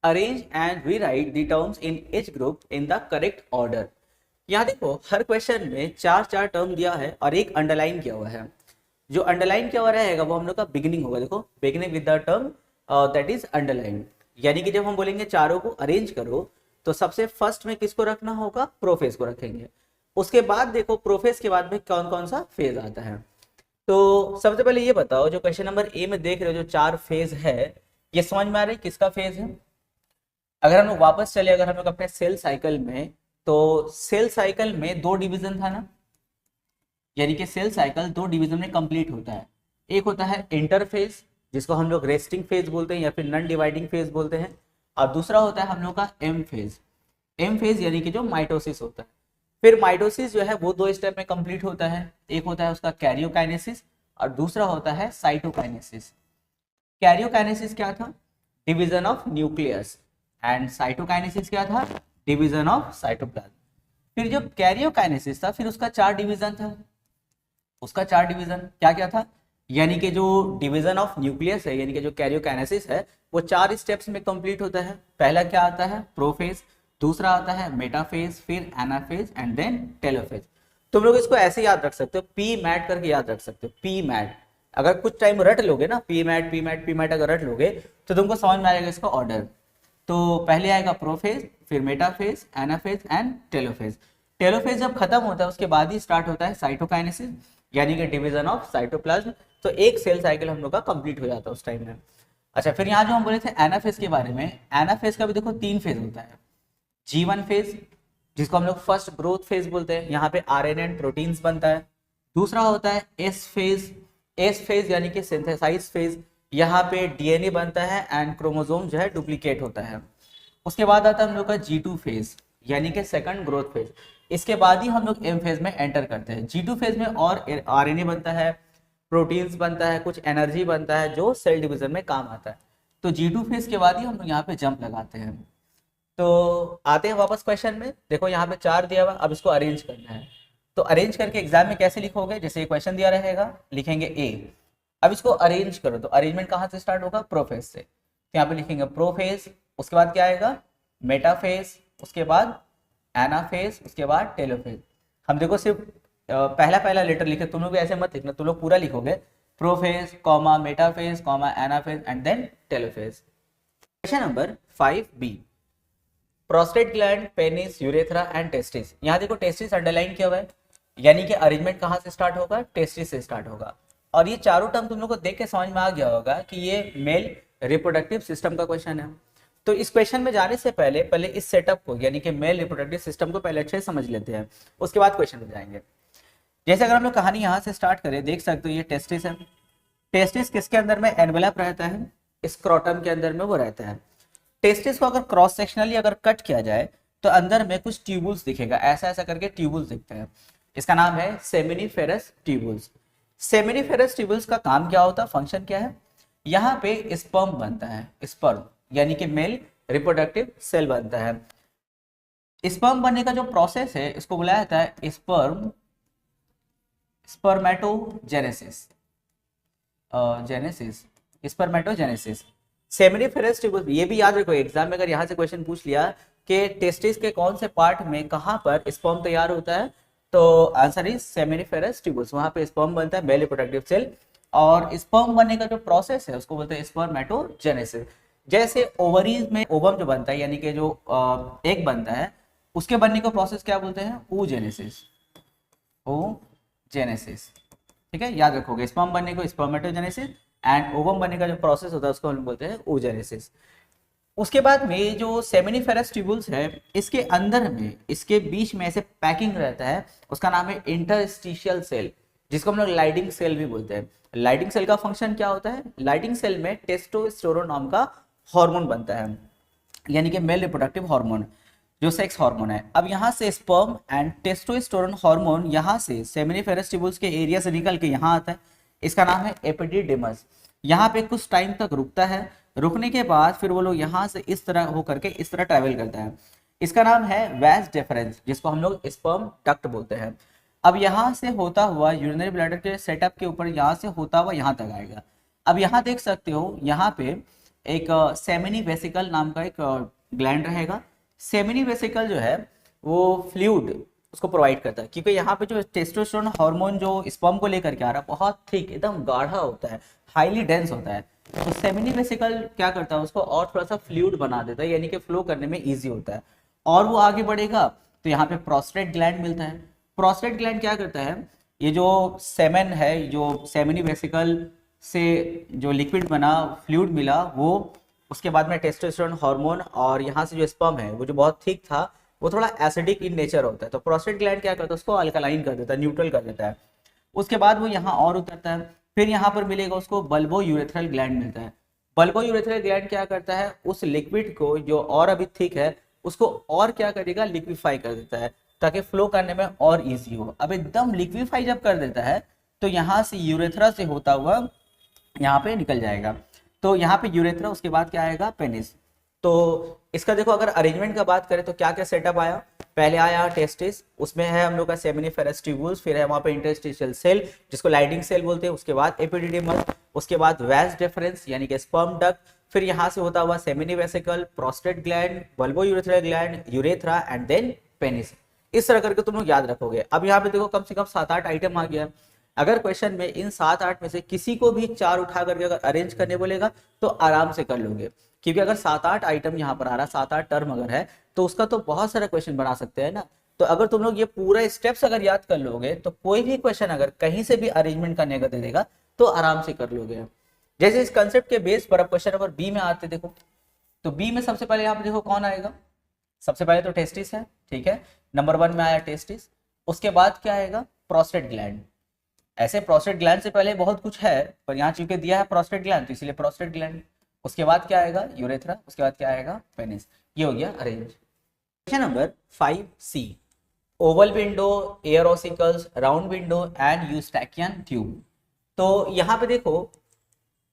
arrange and rewrite the terms in age group in the correct order. यहाँ देखो हर क्वेश्चन में चार चार टर्म दिया है और एक अंडरलाइन किया हुआ है। जो अंडरलाइन किया हुआ रहेगा वो हम लोग का बिगिनिंग होगा। देखो beginning with the term that is underline, यानी कि जब हम बोलेंगे चारों को अरेंज करो तो सबसे फर्स्ट में किसको रखना होगा, प्रोफेज को रखेंगे। उसके बाद देखो प्रोफेज के बाद में कौन कौन सा फेज आता है। तो सबसे पहले ये बताओ, जो क्वेश्चन नंबर ए में देख रहे हो जो चार फेज है, ये समझ में आ रहा है किसका फेज है। अगर हम लोग वापस चले, अगर हम लोग अपने सेल साइकिल में, तो सेल साइकिल में दो डिवीजन था ना, यानी कि सेल साइकिल दो डिवीजन में कंप्लीट होता है। एक होता है इंटरफेज जिसको हम लोग रेस्टिंग फेज बोलते हैं या फिर नॉन डिवाइडिंग फेज बोलते हैं, और दूसरा होता है हम लोग का एम फेज। एम फेज यानी कि जो माइटोसिस होता है। फिर माइटोसिस जो है वो दो स्टेप में कंप्लीट होता है, एक होता है उसका कैरियोकाइनेसिस और दूसरा होता है साइटोकाइनेसिस। कैरियोकाइनेसिस क्या था, division of nucleus, and cytokinesis क्या था, डिवीजन ऑफ साइटोप्लाज्म। फिर जब कैरियोकाइनेसिस था फिर उसका चार डिवीजन था, उसका चार डिवीजन क्या क्या था, यानी कि जो डिवीजन ऑफ न्यूक्लियस है यानी कि जो कैरियोकाइनेसिस है वो चार स्टेप्स में कंप्लीट होता है। पहला क्या आता है, प्रोफेज, दूसरा आता है मेटाफेज, फिर एनाफेज एंड देन टेलोफेज। तुम लोग इसको ऐसे याद रख सकते हो, पी मैट करके याद रख सकते हो, पी मैट। अगर कुछ टाइम रट लोगे ना, P mat P mat P mat अगर रट लोगे तो तुमको समझ में आएगा इसका ऑर्डर। तो पहले आएगा प्रोफेज, फिर metaphase, anaphase and telophase. Telophase जब खत्म होता है उसके बाद ही स्टार्ट होता है साइटोकाइनेसिस यानी कि डिवीजन ऑफ साइटोप्लाज्म। तो एक सेल साइकिल हम लोग का कंप्लीट हो जाता है उस टाइम में। अच्छा, फिर यहाँ जो हम बोले थे एनाफेज के बारे में, एनाफेज का भी देखो तीन फेज होता है, G1 फेज, जिसको हम लोग फर्स्ट ग्रोथ फेज बोलते हैं, यहाँ पे आरएनए एंड प्रोटीन्स बनता है। दूसरा होता है एस फेज, एस फेज यानी कि सिंथेसाइज फेज, यहाँ पे डीएनए बनता है एंड क्रोमोसोम जो है डुप्लीकेट होता है। उसके बाद आता है हम लोग का G2 फेज यानी कि सेकंड ग्रोथ फेज। इसके बाद ही हम लोग एम फेज में एंटर करते हैं। G2 फेज में और आरएनए बनता है, प्रोटीन्स बनता है, कुछ एनर्जी बनता है जो सेल डिवीजन में काम आता है। तो G2 फेज के बाद ही हम लोग यहाँ पे जंप लगाते हैं। तो आते हैं वापस क्वेश्चन में। देखो यहाँ पे 4 दिया हुआ, अब इसको अरेंज करना है। तो अरेंज करके एग्जाम में कैसे लिखोगे, जैसे ये क्वेश्चन दिया रहेगा, लिखेंगे ए। अब इसको अरेंज करो, तो अरेंजमेंट कहाँ से स्टार्ट होगा, प्रोफेज से। तो यहाँ पे लिखेंगे प्रोफेज, उसके बाद क्या आएगा, मेटाफेज, उसके बाद एनाफेज, उसके बाद टेलोफेज। हम देखो सिर्फ पहला पहला लेटर लिखे, तुम लोग ऐसे मत लिखना, तुम लोग पूरा लिखोगे, prophase comma metaphase comma anaphase and then telophase. Question number 5B, prostate gland, penis, urethra and testis. यहाँ देखो टेस्टिस अंडरलाइन किया हुआ है, यानी कि अरेंजमेंट कहाँ से स्टार्ट होगा, टेस्टिस से स्टार्ट होगा। और ये चारों टर्म तुम लोग को देख के समझ में आ गया होगा कि ये मेल रिप्रोडक्टिव सिस्टम का क्वेश्चन है। तो इस क्वेश्चन में जाने से पहले पहले इस सेटअप को यानी कि मेल रिप्रोडक्टिव सिस्टम को पहले अच्छे से समझ लेते हैं, उसके बाद क्वेश्चन में जाएंगे। जैसे अगर हम लोग कहानी यहाँ से स्टार्ट करें, देख सकते हो ये टेस्टिस है। टेस्टिस किसके अंदर में एनवेलप रहता है, स्क्रोटम के अंदर में वो रहता है। टेस्टिस को अगर क्रॉस सेक्शनली अगर कट किया जाए तो अंदर में कुछ ट्यूबुल्स दिखेगा, ऐसा ऐसा करके ट्यूबुल्स दिखते हैं। इसका नाम है सेमिनिफेरस ट्यूबुल्स। सेमिनिफेरस ट्यूबुल्स का काम क्या होता है, फंक्शन क्या है, यहाँ पे स्पर्म बनता है, स्पर्म यानी कि मेल रिप्रोडक्टिव सेल बनता है। स्पर्म बनने का जो प्रोसेस है इसको बुलाया जाता है स्पर्मेटोजेनेसिस, स्पर्मेटोजेनेसिस। सेमिनिफेरस ट्यूबुल्स, ये भी याद रखो एग्जाम में अगर यहाँ से क्वेश्चन पूछ लिया कि टेस्टिस के कौन से पार्ट में कहाँ पर स्पर्म तैयार होता है, तो आंसर इज सेमिनिफेरस ट्यूबुल्स, वहां पे स्पर्म बनता है, मेल रिप्रोडक्टिव सेल। और स्पर्म बनने का जो प्रोसेस है उसको बोलते हैं स्पर्मेटोजेनेसिस। जैसे ओवरीज में ओवम जो बनता है यानी कि जो एग बनता है, उसके बनने का प्रोसेस क्या बोलते हैं, oogenesis, oogenesis। ठीक है, याद रखोगे, स्पर्म बनने को स्पर्मेटोजेनेसिस एंड ओवम बनने का जो प्रोसेस होता है उसको हम बोलते हैं oogenesis। उसके बाद में जो सेमिनिफेरस ट्यूबुल्स है, इसके अंदर में इसके बीच में ऐसे पैकिंग रहता है, उसका नाम है इंटरस्टिशियल सेल, जिसको हम लोग लाइडिंग सेल भी बोलते हैं। लाइडिंग सेल का फंक्शन क्या होता है, लाइडिंग सेल में टेस्टोस्टेरोन नाम का हार्मोन बनता है, यानी कि मेल रिप्रोडक्टिव हार्मोन, जो सेक्स हार्मोन है। अब यहाँ से स्पर्म एंड टेस्टोस्टेरोन हार्मोन यहाँ से सेमिनिफेरस ट्यूबुल्स के एरिया से निकल के यहाँ आता है, इसका नाम है एपिडिडिमस। यहाँ पे कुछ टाइम तक रुकता है, रुकने के बाद फिर वो लोग यहाँ से इस तरह होकर के इस तरह ट्रैवल करता है, इसका नाम है वैस डिफरेंस, जिसको हम लोग स्पर्म डक्ट बोलते हैं। अब यहाँ से होता हुआ यूरिनरी ब्लैडर के सेटअप के ऊपर यहाँ से होता हुआ यहाँ तक आएगा। अब यहाँ देख सकते हो, यहाँ पे एक सेमिनी वेसिकल नाम का एक ग्लैंड रहेगा। सेमिनी वेसिकल जो है वो फ्लूइड उसको प्रोवाइड करता है, क्योंकि यहाँ पे जो टेस्टोस्टेरोन हार्मोन जो स्पर्म को लेकर के आ रहा है बहुत थिक एकदम गाढ़ा होता है, हाईली डेंस होता है। तो सेमिनी वेसिकल क्या करता है, उसको और थोड़ा सा फ्लूइड बना देता है, यानी कि फ्लो करने में ईजी होता है। और वो आगे बढ़ेगा तो यहाँ पे प्रोस्टेट ग्लैंड मिलता है। प्रोस्टेट ग्लैंड क्या करता है, ये जो सेमेन है, जो सेमिनी वेसिकल से जो लिक्विड बना, फ्लूइड मिला, वो उसके बाद में टेस्टोस्टेरोन हार्मोन और यहाँ से जो स्पर्म है वो जो बहुत थिक था वो थोड़ा एसिडिक इन नेचर होता है, तो प्रोस्टेट ग्लैंड क्या करता है, उसको अल्कलाइन कर देता है, न्यूट्रल कर देता है। उसके बाद वो यहाँ और उतरता है, फिर यहाँ पर मिलेगा उसको बल्बो यूरेथ्रल ग्लैंड मिलता है। बल्बो यूरेथ्रल ग्लैंड क्या करता है, उस लिक्विड को जो और अभी थिक है उसको और क्या करेगा, लिक्विफाई कर देता है, ताकि फ्लो करने में और इजी हो। अब एकदम लिक्विफाई जब कर देता है तो यहाँ से यूरेथ्रा से होता हुआ यहाँ पे निकल जाएगा, तो यहाँ पे यूरेथ्रा, उसके बाद क्या आएगा, पेनिस। तो इसका देखो अगर अरेंजमेंट का बात करें तो क्या क्या सेटअप आया, पहले आया टेस्टिस, उसमें है हम लोग का सेमिनिफेरस ट्यूबुल्स, फिर है वहाँ पे इंटरस्टिशियल सेल जिसको लाइडिंग सेल बोलते हैं, उसके बाद एपिडिडिमस, उसके बाद वैस डिफरेंस यानी कि स्पर्म डक्ट, फिर यहाँ से होता हुआ seminal vesicle, prostate gland, bulbo urethral gland, urethra and then penis. इस तरह करके तुम लोग याद रखोगे। अब यहाँ पे देखो कम से कम 7-8 आइटम आ गया। अगर क्वेश्चन में इन 7-8 में से किसी को भी 4 उठा करके अगर अरेंज करने बोलेगा तो आराम से कर लोगे, क्योंकि अगर 7-8 आइटम यहाँ पर आ रहा, 7-8 टर्म अगर है तो उसका तो बहुत सारा क्वेश्चन बना सकते हैं ना। तो अगर तुम लोग ये पूरा स्टेप्स अगर याद कर लोगे तो कोई भी क्वेश्चन अगर कहीं से भी अरेंजमेंट करने का दे देगा तो आराम से कर लोगे। जैसे इस कंसेप्ट के बेस पर अब क्वेश्चन नंबर बी में आते देखो, तो बी में सबसे पहले यहाँ पे देखो कौन आएगा, सबसे पहले तो टेस्टिस है, ठीक है, नंबर 1 में आया टेस्टिस। उसके बाद क्या आएगा, प्रोस्टेट ग्लैंड। ऐसे प्रोस्टेट ग्लैंड से पहले बहुत कुछ है, पर यहाँ चूंकि दिया है प्रोस्टेट ग्लैंड तो इसलिए प्रोस्टेट ग्लैंड। उसके बाद क्या आएगा, यूरेथ्रा। उसके बाद क्या आएगा, पेनिस। ये हो गया arrange. Question number 5C, oval window, air ossicles, round window and Eustachian tube. तो यहाँ पे देखो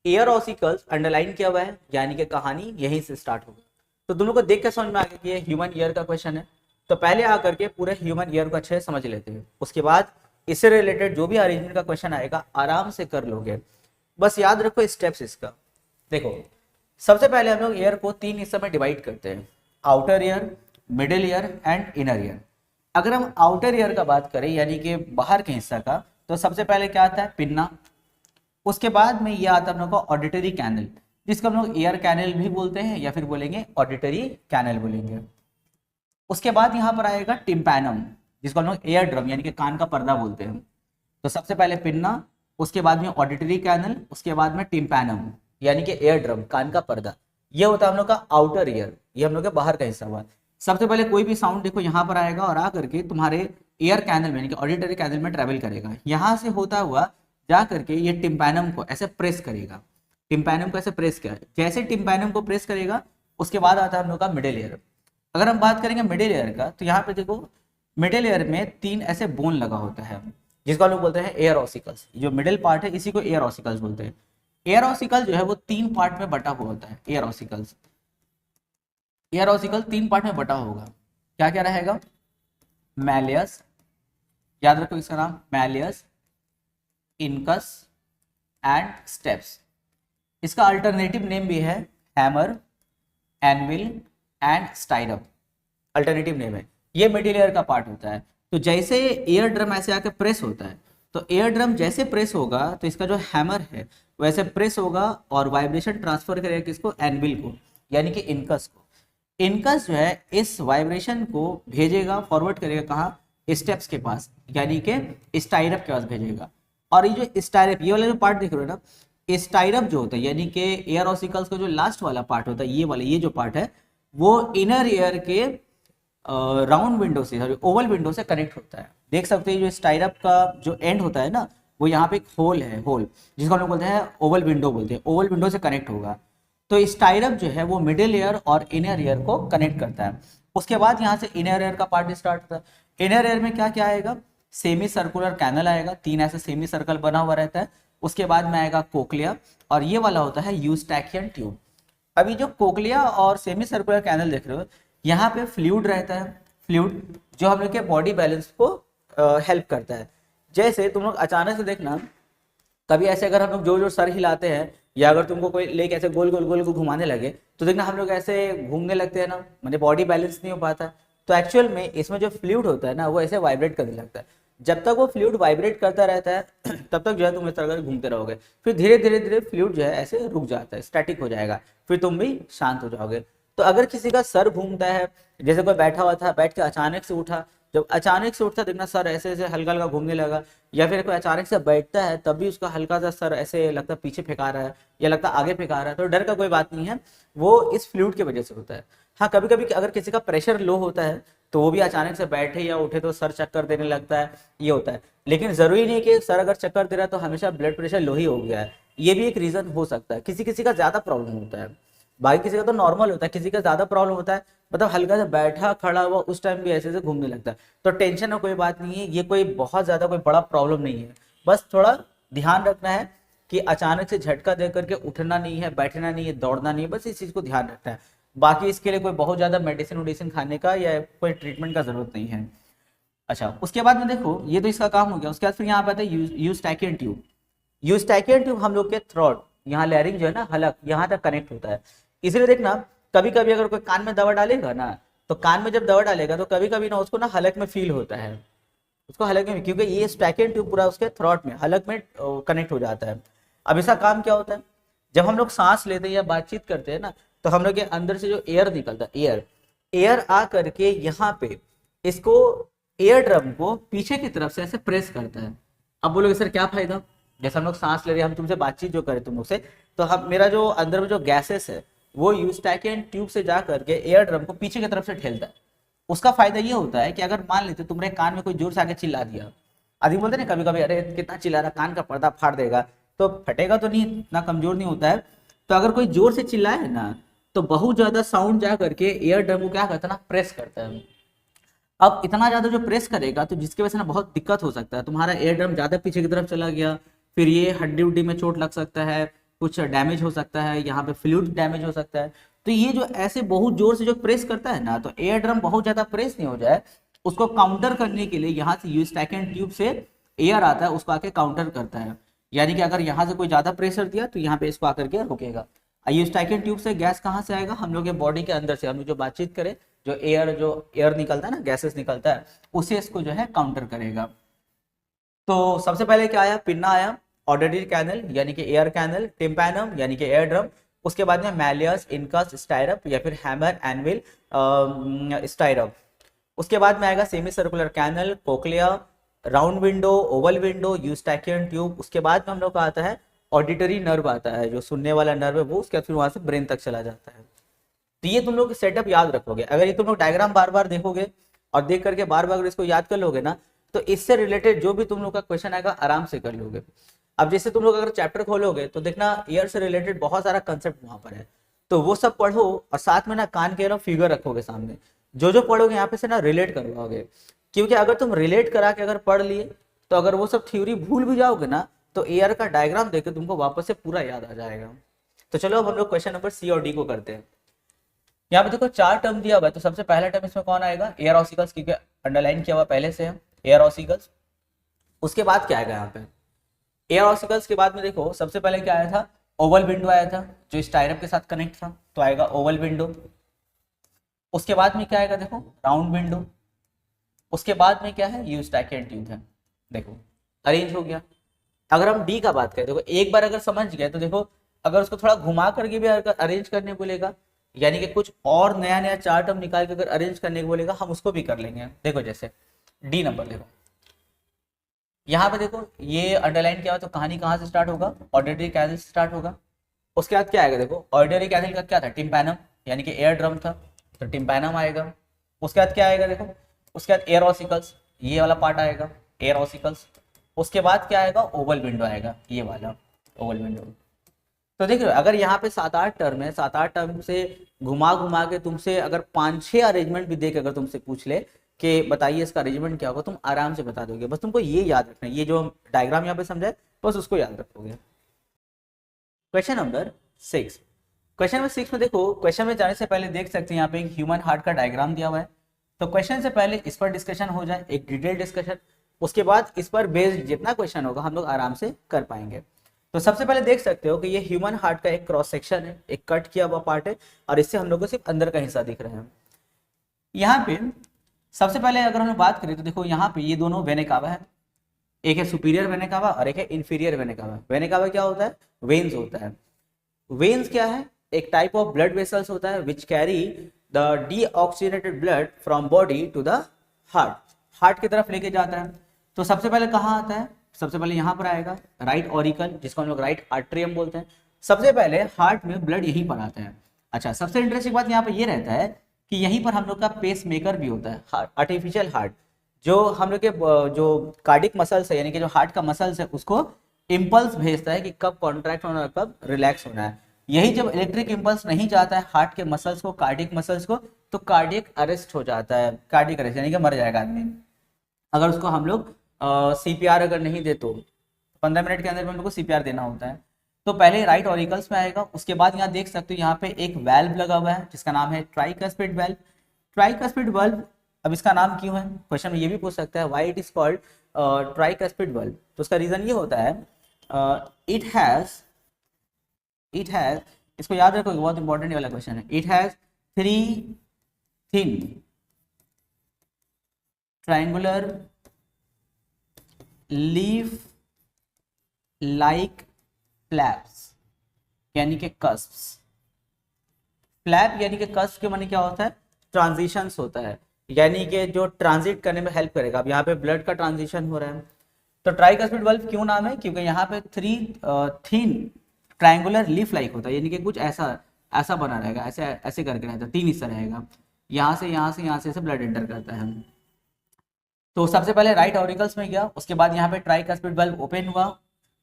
एयर ऑसिकल्स अंडरलाइन किया हुआ है, यानी कि कहानी यहीं से स्टार्ट होगी। तो तुम लोग को देख के समझ में आ गया कि ये ह्यूमन ईयर का क्वेश्चन है। तो पहले आकर के पूरे ह्यूमन ईयर को अच्छे से समझ लेते हैं, उसके बाद इससे रिलेटेड जो भी अरेंजमेंट का क्वेश्चन आएगा आराम से कर लोगे। बस याद रखो स्टेप्स इसका। देखो सबसे पहले हम लोग ईयर को 3 हिस्सों में डिवाइड करते हैं, outer ear, middle ear and inner ear. अगर हम आउटर ईयर का बात करें यानी कि बाहर के हिस्सा का, तो सबसे पहले क्या आता है, पिन्ना। उसके बाद में ये आता है हम लोग का ऑडिटरी कैनल, जिसको हम लोग ईयर कैनल भी बोलते हैं या फिर बोलेंगे ऑडिटरी कैनल बोलेंगे। उसके बाद यहाँ पर आएगा टिम्पैनम, जिसको हम लोग एयर ड्रम यानी कि कान का पर्दा बोलते हैं। तो सबसे पहले पिन्ना, उसके बाद में ऑडिटरी कैनल, उसके बाद में टिम्पैनम यानी कि एयर ड्रम, कान का पर्दा। ये होता है हम लोग का आउटर ईयर, ये हम लोग का बाहर का हिस्सा हुआ। सबसे पहले कोई भी साउंड देखो यहाँ पर आएगा और आ करके तुम्हारे एयर कैनल में यानी कि ऑडिटरी कैनल में ट्रेवल करेगा। यहाँ से होता हुआ जा करके ये टिम्पैनम को ऐसे प्रेस करेगा। टिम्पैनम को ऐसे प्रेस किया, जैसे टिम्पैनम को प्रेस करेगा उसके बाद आता है हम लोग का मिडिल ईयर। अगर हम बात करेंगे मिडिल ईयर का, तो यहाँ पे देखो मिडिल ईयर में 3 ऐसे बोन लगा होता है, जिसको हम लोग बोलते हैं एयर ऑसिकल्स। जो मिडिल पार्ट है इसी को एयर ऑसिकल्स बोलते हैं। एयर ऑसिकल जो है वो 3 पार्ट में बटा हुआ होता है। एयर ऑसिकल 3 पार्ट में बटा होगा। क्या क्या रहेगा, मैलियस, याद रखो इसका नाम, मैलियस, इनकस एंड स्टेप्स। इसका अल्टरनेटिव नेम भी है hammer, anvil and stirrup, alternative name है। ये मिडिल ईयर का पार्ट होता है। तो जैसे एयर ड्रम ऐसे आके प्रेस होता है, तो एयर ड्रम जैसे प्रेस होगा तो इसका जो हैमर है वैसे प्रेस होगा और वाइब्रेशन ट्रांसफर करेगा किसको, एनविल को यानी कि इनकस को। इनकस जो है इस वाइब्रेशन को भेजेगा, फॉरवर्ड करेगा कहाँ, स्टेप्स के पास यानी कि स्टाइरप के पास भेजेगा। और ये जो स्टाइरप, ये वाला जो पार्ट देख रहे हो ना, स्टाइरप जो होता है यानी कि एयर ऑसिकल्स का जो लास्ट वाला पार्ट होता है, ये वाला, ये जो पार्ट है वो इनर ईयर के राउंड विंडो से, सॉरी ओवल विंडो से कनेक्ट होता है। देख सकते हैं जो स्टाइरप का जो एंड होता है ना, वो यहाँ पे एक होल है, होल, जिसको हम लोग बोलते हैं ओवल विंडो बोलते हैं। ओवल विंडो से कनेक्ट होगा। तो स्टाइरप जो है वो मिडिल ईयर और इनर ईयर को कनेक्ट करता है। उसके बाद यहाँ से इनर ईयर का पार्ट स्टार्ट होता है। इनर ईयर में क्या क्या आएगा, सेमी सर्कुलर कैनल आएगा, 3 ऐसे सेमी सर्कल बना हुआ रहता है। उसके बाद में आएगा कोक्लिया, और ये वाला होता है यूस्टैकियन ट्यूब। अभी जो कोक्लिया और सेमी सर्कुलर कैनल देख रहे हो, यहाँ पे फ्लूइड रहता है, फ्लूइड जो हम लोग के बॉडी बैलेंस को हेल्प करता है। जैसे तुम लोग अचानक से देखना, कभी ऐसे अगर हम लोग जोर जोर सर हिलाते हैं या अगर तुमको कोई लेके ऐसे गोल गोल गोल को घुमाने लगे, तो देखना हम लोग ऐसे घूमने लगते हैं ना, मतलब बॉडी बैलेंस नहीं हो पाता। तो एक्चुअल में इसमें जो फ्लूइड होता है ना, वो ऐसे वाइब्रेट करने लगता है। जब तक वो फ्लूइड वाइब्रेट करता रहता है तब तक जो है तुम इस तरह घूमते रहोगे। फिर धीरे धीरे धीरे फ्लूइड जो है ऐसे रुक जाता है, स्टैटिक हो जाएगा, फिर तुम भी शांत हो जाओगे। तो अगर किसी का सर घूमता है, जैसे कोई बैठा हुआ था, बैठ के अचानक से उठा, जब अचानक से उठता देखना सर ऐसे ऐसे हल्का हल्का घूमने लगा, या फिर कोई अचानक से बैठता है तब भी उसका हल्का सा सर ऐसे लगता है पीछे फेंका रहा है या लगता है आगे फेंका रहा है, तो डर का कोई बात नहीं है, वो इस फ्लूइड की वजह से होता है। हाँ, कभी कभी अगर किसी का प्रेशर लो होता है तो वो भी अचानक से बैठे या उठे तो सर चक्कर देने लगता है, ये होता है। लेकिन जरूरी नहीं कि सर अगर चक्कर दे रहा है तो हमेशा ब्लड प्रेशर लो ही हो गया है, ये भी एक रीजन हो सकता है। किसी किसी का ज्यादा प्रॉब्लम होता है, बाकी किसी का तो नॉर्मल होता है, किसी का ज्यादा प्रॉब्लम होता है, मतलब हल्का सा बैठा खड़ा हुआ उस टाइम भी ऐसे ऐसे घूमने लगता है। तो टेंशन में कोई बात नहीं है, ये कोई बहुत ज्यादा कोई बड़ा प्रॉब्लम नहीं है। बस थोड़ा ध्यान रखना है कि अचानक से झटका दे करके उठना नहीं है, बैठना नहीं है, दौड़ना नहीं है, बस इस चीज को ध्यान रखना है। बाकी इसके लिए कोई बहुत ज्यादा मेडिसिन खाने का या कोई ट्रीटमेंट का जरूरत नहीं है। अच्छा, उसके बाद में देखो ये तो इसका काम हो गया। उसके बाद फिर यहाँ पे आता है यूस्टैकियन ट्यूब। यूस्टैकियन ट्यूब हम लोग के थ्रोट, यहाँ लैरिंग जो है ना, हलक, यहाँ तक कनेक्ट होता है। इसलिए देखना कभी कभी अगर कोई कान में दवा डालेगा ना, तो कान में जब दवा डालेगा तो कभी कभी ना उसको ना हलक में फील होता है, उसको हलक में, क्योंकि ये स्टैकियन ट्यूब पूरा उसके थ्रोट में, हलक में कनेक्ट हो जाता है। अब इसका काम क्या होता है, जब हम लोग सांस लेते हैं या बातचीत करते हैं ना, तो हम लोग के अंदर से जो एयर निकलता है, एयर आ करके यहाँ पे इसको एयर ड्रम को पीछे की तरफ से ऐसे प्रेस करता है। अब बोलोगे सर क्या फायदा, जैसे हम लोग सांस ले रहे हैं, हम तुमसे बातचीत जो करें तुम लोग से, तो हम मेरा जो अंदर में जो गैसेस है वो यूस्टैकियन ट्यूब से जा करके एयर ड्रम को पीछे की तरफ से ठेलता है। उसका फायदा ये होता है कि अगर मान लेते तुम्हारे कान में कोई जोर से आके चिल्ला दिया, आदमी बोलते ना कभी कभी, अरे कितना चिल्ला रहा, कान का पर्दा फाड़ देगा, तो फटेगा तो नहीं, इतना कमजोर नहीं होता है। तो अगर कोई जोर से चिल्लाए ना, तो बहुत ज्यादा साउंड जा करके एयर ड्रम को क्या करता है ना, प्रेस करता है। अब इतना ज्यादा जो प्रेस करेगा तो जिसकी वजह से ना बहुत दिक्कत हो सकता है, तुम्हारा एयर ड्रम ज्यादा पीछे की तरफ चला गया, फिर ये हड्डी उड्डी में चोट लग सकता है, कुछ डैमेज हो सकता है, यहाँ पे फ्लूइड डैमेज हो सकता है। तो ये जो ऐसे बहुत जोर से जो प्रेस करता है ना, तो एयर ड्रम बहुत ज्यादा प्रेस नहीं हो जाए, उसको काउंटर करने के लिए यहाँ से यूस्टैकेन ट्यूब से एयर आता है, उसको आके काउंटर करता है। यानी कि अगर यहाँ से कोई ज्यादा प्रेशर दिया तो यहाँ पे इसको आकर के रुकेगा। यूस्टैकेन ट्यूब से गैस कहाँ से आएगा, हम लोग के बॉडी के अंदर से, हम लोग जो बातचीत करें, जो एयर निकलता है ना, गैसेस निकलता है, उसे इसको जो है काउंटर करेगा। तो सबसे पहले क्या आया, पिन्ना आया, ऑडिटरी कैनल यानी कि एयर कैनल, टिम्पैनम यानी कि एयर ड्रम, उसके बाद में मैलियस, इनकस, स्टायरप या फिर हैमर, एनविल, स्टायरप। उसके बाद में आएगा semi circular canal, cochlea, round window, oval window, Eustachian tube. उसके बाद में हम लोग का आता है ऑडिटरी नर्व आता है, जो सुनने वाला नर्व है वो, उसके बाद फिर वहां से ब्रेन तक चला जाता है। तो ये तुम लोग सेटअप याद रखोगे, अगर ये तुम लोग डायग्राम बार बार देखोगे और देख करके बार बार इसको याद कर लोगे ना, तो इससे रिलेटेड जो भी तुम लोग का क्वेश्चन आएगा आराम से कर लोगे। अब जैसे तुम लोग अगर चैप्टर खोलोगे तो देखना ईयर से रिलेटेड बहुत सारा कंसेप्ट वहां पर है, तो वो सब पढ़ो और साथ में ना कान के फिगर रखोगे सामने, जो जो पढ़ोगे यहाँ पे से ना रिलेट करवाओगे। क्योंकि अगर तुम रिलेट करा के अगर पढ़ लिए तो अगर वो सब थ्योरी भूल भी जाओगे ना, तो एयर का डायग्राम देकर तुमको वापस से पूरा याद आ जाएगा। तो चलो अब हम लोग क्वेश्चन नंबर सी और डी को करते हैं। यहाँ पे देखो 4 टर्म दिया हुआ है, तो सबसे पहला टर्म इसमें कौन आएगा, एयर ऑसिकल्स, क्योंकि अंडरलाइन किया हुआ पहले से है एयर ऑसिकल्स। उसके बाद क्या आएगा यहाँ पे, एयर ऑसिकल्स के बाद में देखो सबसे पहले क्या आया था, ओवल विंडो आया था, जो स्टायरप के साथ कनेक्ट था, तो आएगा ओवल विंडो। उसके बाद में क्या आएगा, देखो राउंड विंडो। उसके बाद में क्या है, यूस्टैकियन ट्यूब है। देखो अरेंज हो गया। अगर हम डी का बात करें, देखो एक बार अगर समझ गए तो देखो, अगर उसको थोड़ा घुमा करके भी अगर अरेंज करने बोलेगा, यानी कि कुछ और नया नया 4 टर्म निकाल के अगर अरेंज करने को बोलेगा, हम उसको भी कर लेंगे। देखो जैसे डी नंबर देखो, यहाँ पे देखो ये अंडरलाइन किया हुआ, तो कहानी कहाँ से स्टार्ट होगा, ऑडिटरी कैनल से स्टार्ट होगा। उसके बाद क्या आएगा, देखो ऑडिटरी कैनल का क्या था, टिम्पैनम यानी कि एयर ड्रम था, तो टिम्पैनम आएगा। उसके बाद क्या आएगा, देखो उसके बाद एयर ऑसिकल्स, ये वाला पार्ट आएगा एयर ऑसिकल्स। उसके बाद क्या आएगा, ओवल विंडो आएगा, ये वाला ओवल विंडो। तो देख रहे हो, अगर यहाँ पे 7-8 टर्म है, 7-8 टर्म से घुमा घुमा के तुमसे अगर 5-6 अरेंजमेंट भी देख अगर तुमसे पूछ ले कि बताइए इसका अरेंजमेंट क्या होगा, तुम आराम से बता दोगे। बस तुमको ये याद रखना है, ये जो डायग्राम यहाँ पे समझाए बस उसको याद रखोगे। क्वेश्चन नंबर 6, क्वेश्चन नंबर 6 में देखो, क्वेश्चन में जाने से पहले देख सकते हैं यहाँ पे एक ह्यूमन हार्ट का डायग्राम दिया हुआ है। तो क्वेश्चन से पहले इस पर डिस्कशन हो जाए, एक डिटेल डिस्कशन, उसके बाद इस पर बेस्ड जितना क्वेश्चन होगा हम लोग आराम से कर पाएंगे। तो सबसे पहले देख सकते हो कि ये ह्यूमन हार्ट का एक क्रॉस सेक्शन है, एक कट किया हुआ पार्ट है, और इससे हम लोग को सिर्फ अंदर का हिस्सा दिख रहे हैं। यहाँ पे सबसे पहले अगर हम बात करें तो देखो यहाँ पे ये दोनों वेने कावा है, एक है सुपीरियर वेने कावा और एक है इंफीरियर वेने कावा। वेने कावा क्या होता है, वेन्स होता है। वेन्स क्या है, एक टाइप ऑफ ब्लड वेसल्स होता है which carry the deoxygenated blood from body to the heart, heart की तरफ लेके जाता है। तो सबसे पहले कहाँ आता है, सबसे पहले यहाँ पर आएगा राइट ऑरिकल, जिसको हम लोग राइट आर्ट्रियम बोलते हैं। सबसे पहले हार्ट में ब्लड यहीं पर आता है। अच्छा, सबसे इंटरेस्टिंग बात यहाँ पर ये रहता है कि यहीं पर हम लोग का पेस मेकर भी होता है, आर्टिफिशियल हार्ट, जो हम लोग के जो कार्डिक मसल्स है, यानी कि जो हार्ट का मसल्स है, उसको इम्पल्स भेजता है कि कब कॉन्ट्रैक्ट होना है, कब रिलैक्स होना है। यही जब इलेक्ट्रिक इम्पल्स नहीं जाता है हार्ट के मसल्स को, कार्डिक मसल्स को, तो कार्डियक अरेस्ट हो जाता है, कार्डियक अरेस्ट यानी कि मर जाएगा आदमी। अगर उसको हम लोग सीपीआर अगर नहीं दे तो 15 मिनट के अंदर में हम लोग को सीपीआर देना होता है। तो पहले राइट ऑरिकल्स में आएगा। उसके बाद यहाँ देख सकते हो यहाँ पे एक वेल्व लगा हुआ है जिसका नाम है ट्राइकस्पिड वेल्व। ट्राइकस्पिड वेल्व, अब इसका नाम क्यों है, क्वेश्चन में ये भी पूछ सकता है, why it is called tricuspid valve. तो उसका रीजन ये होता है, इट हैज, इसको याद रखोगे, बहुत इंपॉर्टेंट वाला क्वेश्चन है। It has 3 thin triangular leaf like flaps, यानी कि कस्प्स। फ्लैप यानी कि कस्प के माने क्या होता है, ट्रांजिशंस होता है, यानी कि जो ट्रांजिट करने में हेल्प करेगा। अब यहाँ पे ब्लड का ट्रांजिशन हो रहा है। तो ट्राइकस्पिड वाल्व क्यों नाम है, क्योंकि यहाँ पे 3 थिन ट्रायंगुलर लीफ लाइक होता है, यानी कि कुछ ऐसा ऐसा बना रहेगा, ऐसे ऐसे करके रहता है, 3 हिस्सा रहेगा। यहाँ से यहाँ से यहाँ से ब्लड एंटर करता है। तो सबसे पहले राइट ऑरिकल्स में गया, उसके बाद यहाँ पे ट्राइकस्पिड वाल्व ओपन हुआ,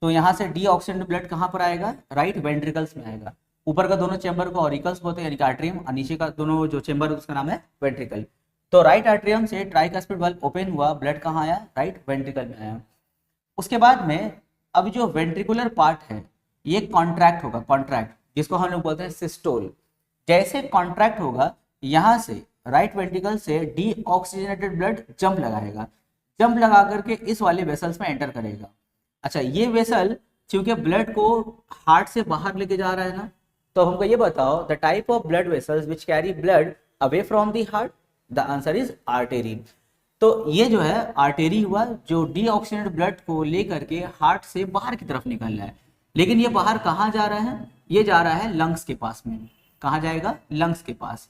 तो यहाँ से डीऑक्सीजनेटेड ब्लड कहाँ पर आएगा, राइट वेंट्रिकल्स में आएगा। ऊपर का दोनों चेंबर को ऑरिकल्स बोलते हैं यानी कि आर्ट्रियम, और नीचे का दोनों जो चेंबर उसका नाम है वेंट्रिकल। तो राइट आर्ट्रियम से ट्राइकस्पिड वाल्व ओपन हुआ, ब्लड कहाँ आया, राइट वेंट्रिकल में आया। उसके बाद में अब जो वेंट्रिकुलर पार्ट है ये कॉन्ट्रैक्ट होगा, कॉन्ट्रैक्ट जिसको हम लोग बोलते हैं सिस्टोल। जैसे कॉन्ट्रैक्ट होगा यहाँ से राइट वेंट्रिकल से डीऑक्सीजनेटेड ब्लड जंप लगाएगा, जंप लगा करके इस वाले वेसल्स में एंटर करेगा। अच्छा, ये वेसल क्योंकि ब्लड को हार्ट से बाहर लेके जा रहा है ना, तो हमको ये बताओ the type of blood vessels which carry blood away from the heart, the answer is artery. तो ये जो है आर्टेरी हुआ जो डीऑक्सीजनेटेड ब्लड को लेकर के हार्ट से बाहर की तरफ निकल रहा है। लेकिन ये बाहर कहाँ जा रहा है, ये जा रहा है लंग्स के पास में। कहाँ जाएगा, लंग्स के पास।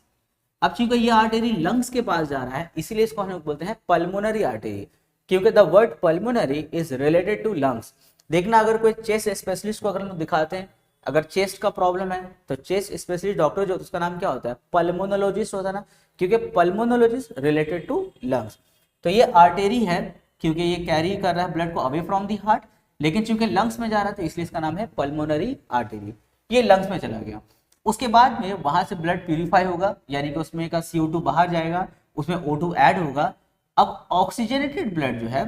अब चूंकि ये आर्टेरी लंग्स के पास जा रहा है इसलिए इसको हम लोग बोलते हैं पल्मोनरी आर्टेरी, क्योंकि the word pulmonary is related to lungs. देखना, अगर कोई चेस्ट स्पेशलिस्ट को अगर हम दिखाते हैं, अगर चेस्ट का प्रॉब्लम है तो चेस्ट स्पेशलिस्ट डॉक्टर जो उसका नाम क्या होता है, पल्मोनोलॉजिस्ट होता है ना, क्योंकि पल्मोनोलॉजिस्ट रिलेटेड टू लंग्स। तो ये आर्टेरी है क्योंकि ये कैरी कर रहा है ब्लड को अवे फ्रॉम दी हार्ट, लेकिन चूंकि लंग्स में जा रहा था इसलिए इसका नाम है पल्मोनरी आर्टेरी। ये लंग्स में चला गया। उसके बाद में वहां से ब्लड प्यूरिफाई होगा, यानी कि उसमें का CO2 बाहर जाएगा, उसमें O2 ऐड होगा। अब ऑक्सीजनेटेड ब्लड जो है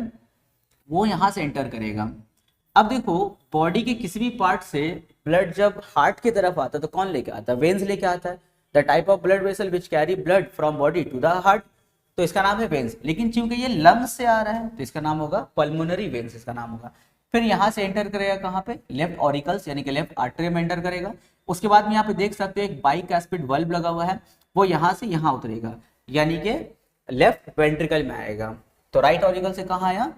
वो यहाँ से एंटर करेगा। अब देखो, बॉडी के किसी भी पार्ट से ब्लड जब हार्ट की तरफ आता है तो कौन लेके आता है, वेन्स लेके आता है। The type of blood vessel which carry blood from body to the heart, तो इसका नाम है वेन्स। लेकिन चूंकि ये लंग्स से आ रहा है तो इसका नाम होगा पल्मोनरी वेन्स, इसका नाम होगा। फिर यहाँ से एंटर करेगा कहाँ पे, लेफ्ट ऑरिकल्स यानी कि लेफ्ट आर्टरी में एंटर करेगा। उसके बाद में यहाँ पे देख सकते हो एक बाइकैस्पिड वाल्व लगा हुआ है, वो यहाँ से यहाँ उतरेगा यानी कि लेफ्ट वेंट्रिकल में आएगा। तो राइट ऑरिकल से कहाँ आया,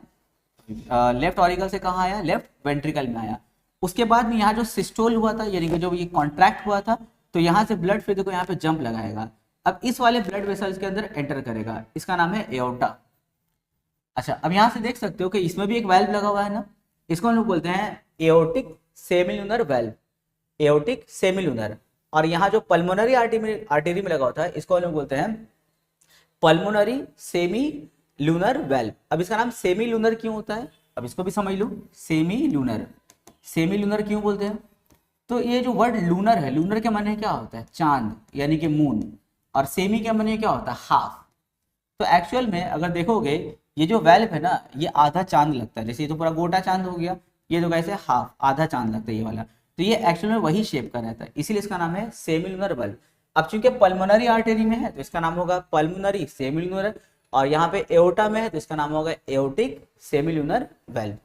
लेफ्ट ऑरिकल से कहाँ आया, लेफ्ट वेंट्रिकल में आया। उसके बाद में यहाँ जो सिस्टोल हुआ था यानी कि जो ये कॉन्ट्रैक्ट हुआ था, तो यहाँ से ब्लड फिर देखो यहाँ पे जंप लगाएगा। अब इस वाले ब्लड वेसल्स के अंदर एंटर करेगा, इसका नाम है एओर्टा। अच्छा, अब यहाँ से देख सकते हो कि इसमें भी एक वाल्व लगा हुआ है ना, इसको हम लोग बोलते हैं aortic semilunar valve, aortic semilunar. और यहाँ जो पल्मोनरी आर्टरी में लगा होता है इसको हम लोग बोलते हैं पल्मोनरी सेमी लूनर वाल्व। अब इसका नाम सेमी लूनर क्यों होता है, अब इसको भी समझ लो। सेमी लूनर, सेमी लूनर क्यों बोलते हैं, तो ये जो वर्ड लूनर है, लूनर के माने क्या होता है, चांद यानी कि मून, और सेमी के माने क्या होता है, हाफ। तो एक्चुअल में अगर देखोगे ये जो वाल्व है ना, ये आधा चांद लगता है। जैसे ये तो पूरा गोटा चांद हो गया, ये जो कैसे हाफ, आधा चांद लगता है ये वाला, तो ये एक्चुअल में वही शेप का रहता है, इसीलिए इसका नाम है सेमिलुनर वाल्व। अब चूंकि पल्मोनरी आर्टरी में है तो इसका नाम होगा पल्मोनरी सेमिलुनर, और यहाँ पे एओर्टा में है तो इसका नाम होगा एओर्टिक सेमिलुनर वाल्व।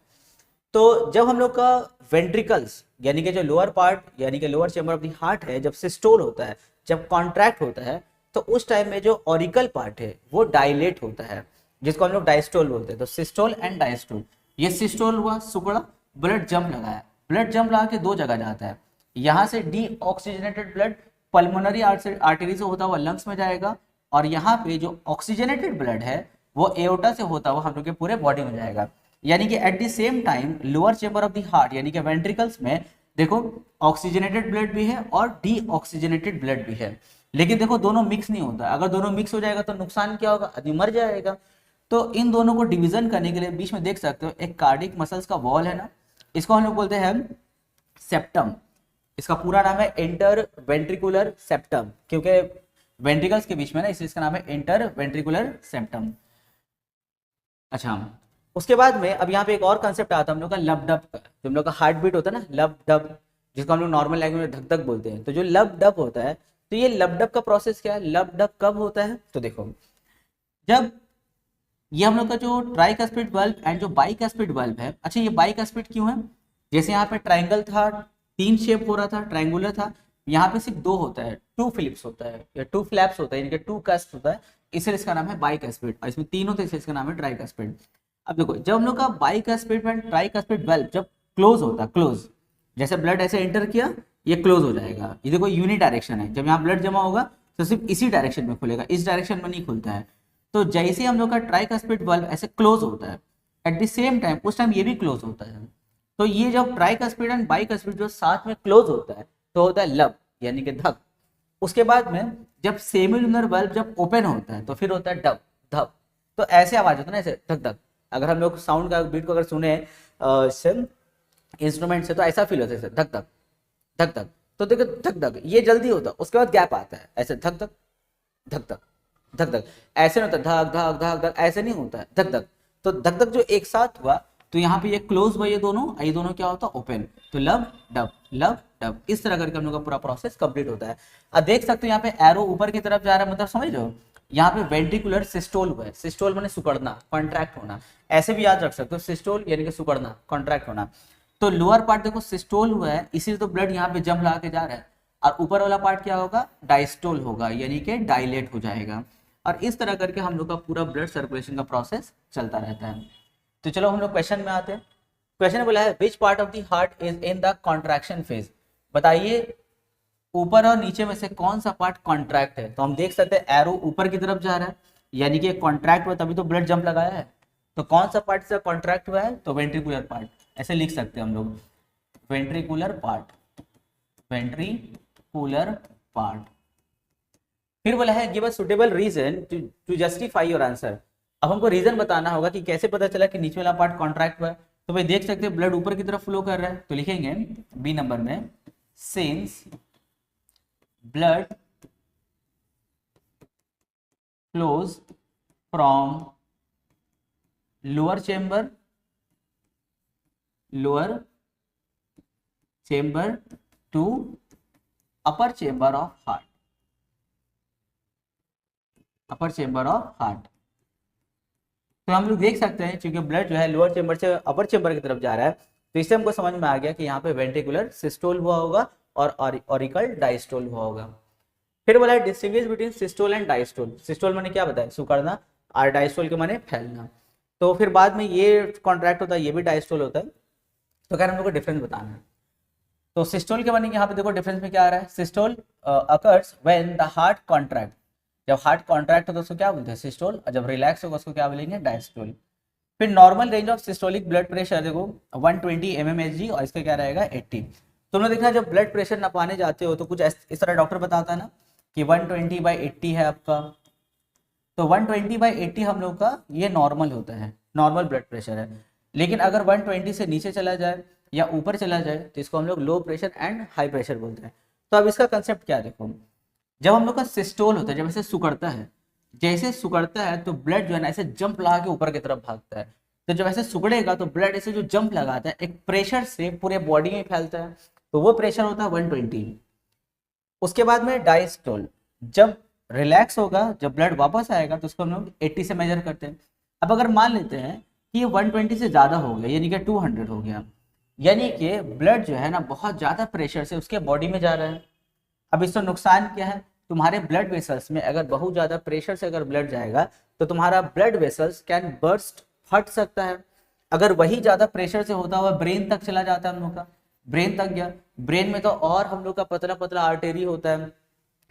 तो जब हम लोग का वेंट्रिकल्स यानी कि जो लोअर पार्ट यानी कि lower chamber of the heart है, जब सिस्टोल होता है, जब कॉन्ट्रैक्ट होता है, तो उस टाइम में जो ऑरिकल पार्ट है वो डायलेट होता है, जिसको हम लोग डायस्टोल बोलते हैं। तो सिस्टोल एंड डायस्टोल, ये सिस्टोल हुआ, सुकड़ा, ब्लड जंप लगाया, ब्लड जंप लगा के दो जगह जाता है। यहाँ से डीऑक्सीजनेटेड ब्लड पल्मोनरी आर्टरी से होता हुआ लंग्स में जाएगा, और यहाँ पे जो ऑक्सीजनेटेड ब्लड है वो एओर्टा से होता हुआ हम लोग के पूरे बॉडी में जाएगा। यानी कि at the same time lower chamber of the heart यानी कि वेंट्रिकल्स में देखो ऑक्सीजनेटेड ब्लड भी है और डीऑक्सीजनेटेड ब्लड भी है, लेकिन देखो दोनों मिक्स नहीं होता। अगर दोनों मिक्स हो जाएगा तो नुकसान क्या होगा, आदमी मर जाएगा। तो इन दोनों को डिवीजन करने के लिए बीच में देख सकते हो एक कार्डिक मसल्स का वॉल है ना, इसको हम लोग बोलते हैं सेप्टम। इसका पूरा नाम है इंटर वेंट्रिकुलर सेप्टम, क्योंकि वेंट्रिकल्स के बीच में ना, इसलिए इसका नाम है इंटर वेंट्रिकुलर सेप्टम। अच्छा, उसके बाद में अब यहाँ पे एक और कंसेप्ट आता है हम लोग का लब डब का। जो हम लोग का हार्ट बीट होता है ना, लब डब, जिसको हम लोग नॉर्मल लैंग्वेज में धक धक बोलते हैं। तो जो लब डब होता है, तो ये लब डब का प्रोसेस क्या है, लब डब कब होता है, तो देखो जब ये हम लोग का जो ट्राइकस्पिड वाल्व एंड जो बाइकस्पिड वाल्व है। अच्छा, ये बाइकस्पिड क्यों है, जैसे यहाँ पे ट्राइंगल था, तीन शेप हो रहा था, ट्राइंगुलर था, यहाँ पे सिर्फ दो होता है, टू फ्लिप्स होता है या टू फ्लैप्स होता है, यानी कि टू कस्प होता है, इसलिए इसका नाम है बाइकस्पिड। और इसमें तीन होते हैं इसलिए इसका नाम है ट्राइकस्पिड। अब देखो, जब हम लोग का बाइकस्पिड एंड ट्राइकस्पिड वाल्व जब क्लोज होता है, क्लोज, जैसे ब्लड ऐसे एंटर किया ये क्लोज हो जाएगा। ये देखो यूनि डायरेक्शन है, जब यहाँ ब्लड जमा होगा तो सिर्फ इसी डायरेक्शन में खुलेगा, इस डायरेक्शन में नहीं खुलता है। तो जैसे हम लोग का ट्राइकस्पिड वाल्व ऐसे क्लोज होता है, एट द सेम टाइम उस टाइम ये भी क्लोज होता है। तो ये जब ट्राइकस्पिड एंड बाइकस्पिड जो साथ में क्लोज होता है तो होता है लब यानी कि धक। उसके बाद में जब सेमिलुनर बल्ब जब ओपन होता है तो फिर होता है डब धब। तो ऐसे आवाज होता है ना, ऐसे धक धक। अगर हम लोग साउंड का बीट को अगर सुने इंस्ट्रूमेंट से तो ऐसा फील होता है, ऐसे धक धक धक धक। तो देखो धक धक ये जल्दी होता है, उसके बाद गैप आता है, ऐसे धक धक धक धक धक धक। ऐसे नहीं होता धक धक धक धक, ऐसे नहीं होता है धक धक। तो धक धक जो एक साथ हुआ तो यहाँ पे ये क्लोज हुआ, ये दोनों क्या होता है ओपन। तो लब डब, इस तरह करके हम लोग का पूरा प्रोसेस कंप्लीट होता है। अब देख सकते हो यहाँ पे एरो ऊपर की तरफ जा रहा है, मतलब समझ रहे हो। यहाँ पे वेंट्रिकुलर सिस्टोल हुआ है, सिस्टोल माने सिकुड़ना, कॉन्ट्रैक्ट होना, ऐसे भी याद रख सकते हो, सिस्टोल यानी कि सिकुड़ना, कॉन्ट्रैक्ट होना। तो लोअर पार्ट देखो सिस्टोल हुआ है, इसीलिए तो ब्लड यहाँ पे जंप लगा के जा रहा है। और ऊपर वाला पार्ट क्या होगा, डायस्टोल होगा, यानी कि डायलेट हो जाएगा। और इस तरह करके हम लोग का पूरा ब्लड सर्कुलेशन का प्रोसेस चलता रहता है। तो चलो हम लोग क्वेश्चन में आते हैं। क्वेश्चन बोला है which part of the heart is in the contraction phase. बताइए ऊपर और नीचे में से कौन सा पार्ट कॉन्ट्रैक्ट है। तो हम देख सकते हैं एरो ऊपर की तरफ जा रहा है, यानी कि कॉन्ट्रैक्ट हुआ तभी तो ब्लड जंप लगाया है। तो कौन सा पार्ट से कॉन्ट्रैक्ट हुआ है, तो वेंट्रिकुलर पार्ट, ऐसे लिख सकते हैं हम लोग, वेंट्रिकुलर पार्ट, वेंट्रिकुलर पार्ट। फिर बोला है give a suitable reason to justify your answer. अब हमको रीजन बताना होगा कि कैसे पता चला कि नीचे वाला पार्ट कॉन्ट्रैक्ट हुआ है। तो भाई देख सकते हैं ब्लड ऊपर की तरफ फ्लो कर रहा है, तो लिखेंगे बी नंबर में, since blood flows from lower chamber to upper chamber of heart, तो हम लोग देख सकते हैं क्योंकि ब्लड जो है लोअर चेंबर से अपर चेंबर की तरफ जा रहा है, तो इससे हमको समझ में आ गया कि यहाँ पे वेंट्रिकुलर सिस्टोल हुआ होगा और ऑरिकल डायस्टोल हुआ होगा। फिर बोला है distinguish between systole and diastole. Systole माने क्या बताया, सिकुड़ना, और डायस्टोल के माने फैलना। तो फिर बाद में ये कॉन्ट्रैक्ट होता है, ये भी डायस्टोल होता है। तो खैर हम लोग को डिफरेंस बताना है। तो सिस्टोल के माने यहाँ पे देखो डिफरेंस में क्या आ रहा है, systole occurs when the heart contract. जब हार्ट कॉन्ट्रैक्ट होता है उसको क्या बोलते हैं, सिस्टोल, और जब रिलैक्स होगा उसको क्या बोलेंगे, डायस्टोल। फिर normal range of systolic blood pressure देखो 120 mmHg, और इसका क्या रहेगा 80। तुमने देखा जब ब्लड प्रेशर नापाने जाते हो तो कुछ इस तरह डॉक्टर बताता है ना कि 120/80 है आपका। तो 120/80 हम लोग का ये नॉर्मल होता है, नॉर्मल ब्लड प्रेशर है। लेकिन अगर 120 से नीचे चला जाए या ऊपर चला जाए तो इसको हम लोग low pressure and high pressure बोलते हैं। तो अब इसका कंसेप्ट क्या देखो, जब हम लोग का सिस्टोल होता है, जब ऐसे सुकड़ता है, जैसे सुकड़ता है तो ब्लड जो है ना ऐसे जंप लगा के ऊपर की तरफ भागता है। तो जब ऐसे सुकड़ेगा तो ब्लड ऐसे जो जंप लगाता है एक प्रेशर से पूरे बॉडी में फैलता है, तो वो प्रेशर होता है 120। उसके बाद में डायस्टोल, जब रिलैक्स होगा, जब ब्लड वापस आएगा तो उसको हम लोग 80 से मेजर करते हैं। अब अगर मान लेते हैं कि ये 120 से ज़्यादा हो गया, यानी कि 200 हो गया, यानी कि ब्लड जो है ना बहुत ज़्यादा प्रेशर से उसके बॉडी में जा रहा है। अब इसका नुकसान क्या है, तुम्हारे ब्लड वेसल्स में अगर बहुत ज़्यादा प्रेशर से अगर ब्लड जाएगा तो तुम्हारा ब्लड वेसल्स कैन बर्स्ट, फट सकता है। अगर वही ज़्यादा प्रेशर से होता हुआ ब्रेन तक चला जाता है हम लोग का, ब्रेन तक गया, ब्रेन में तो और हम लोग का पतला पतला आर्टेरी होता है,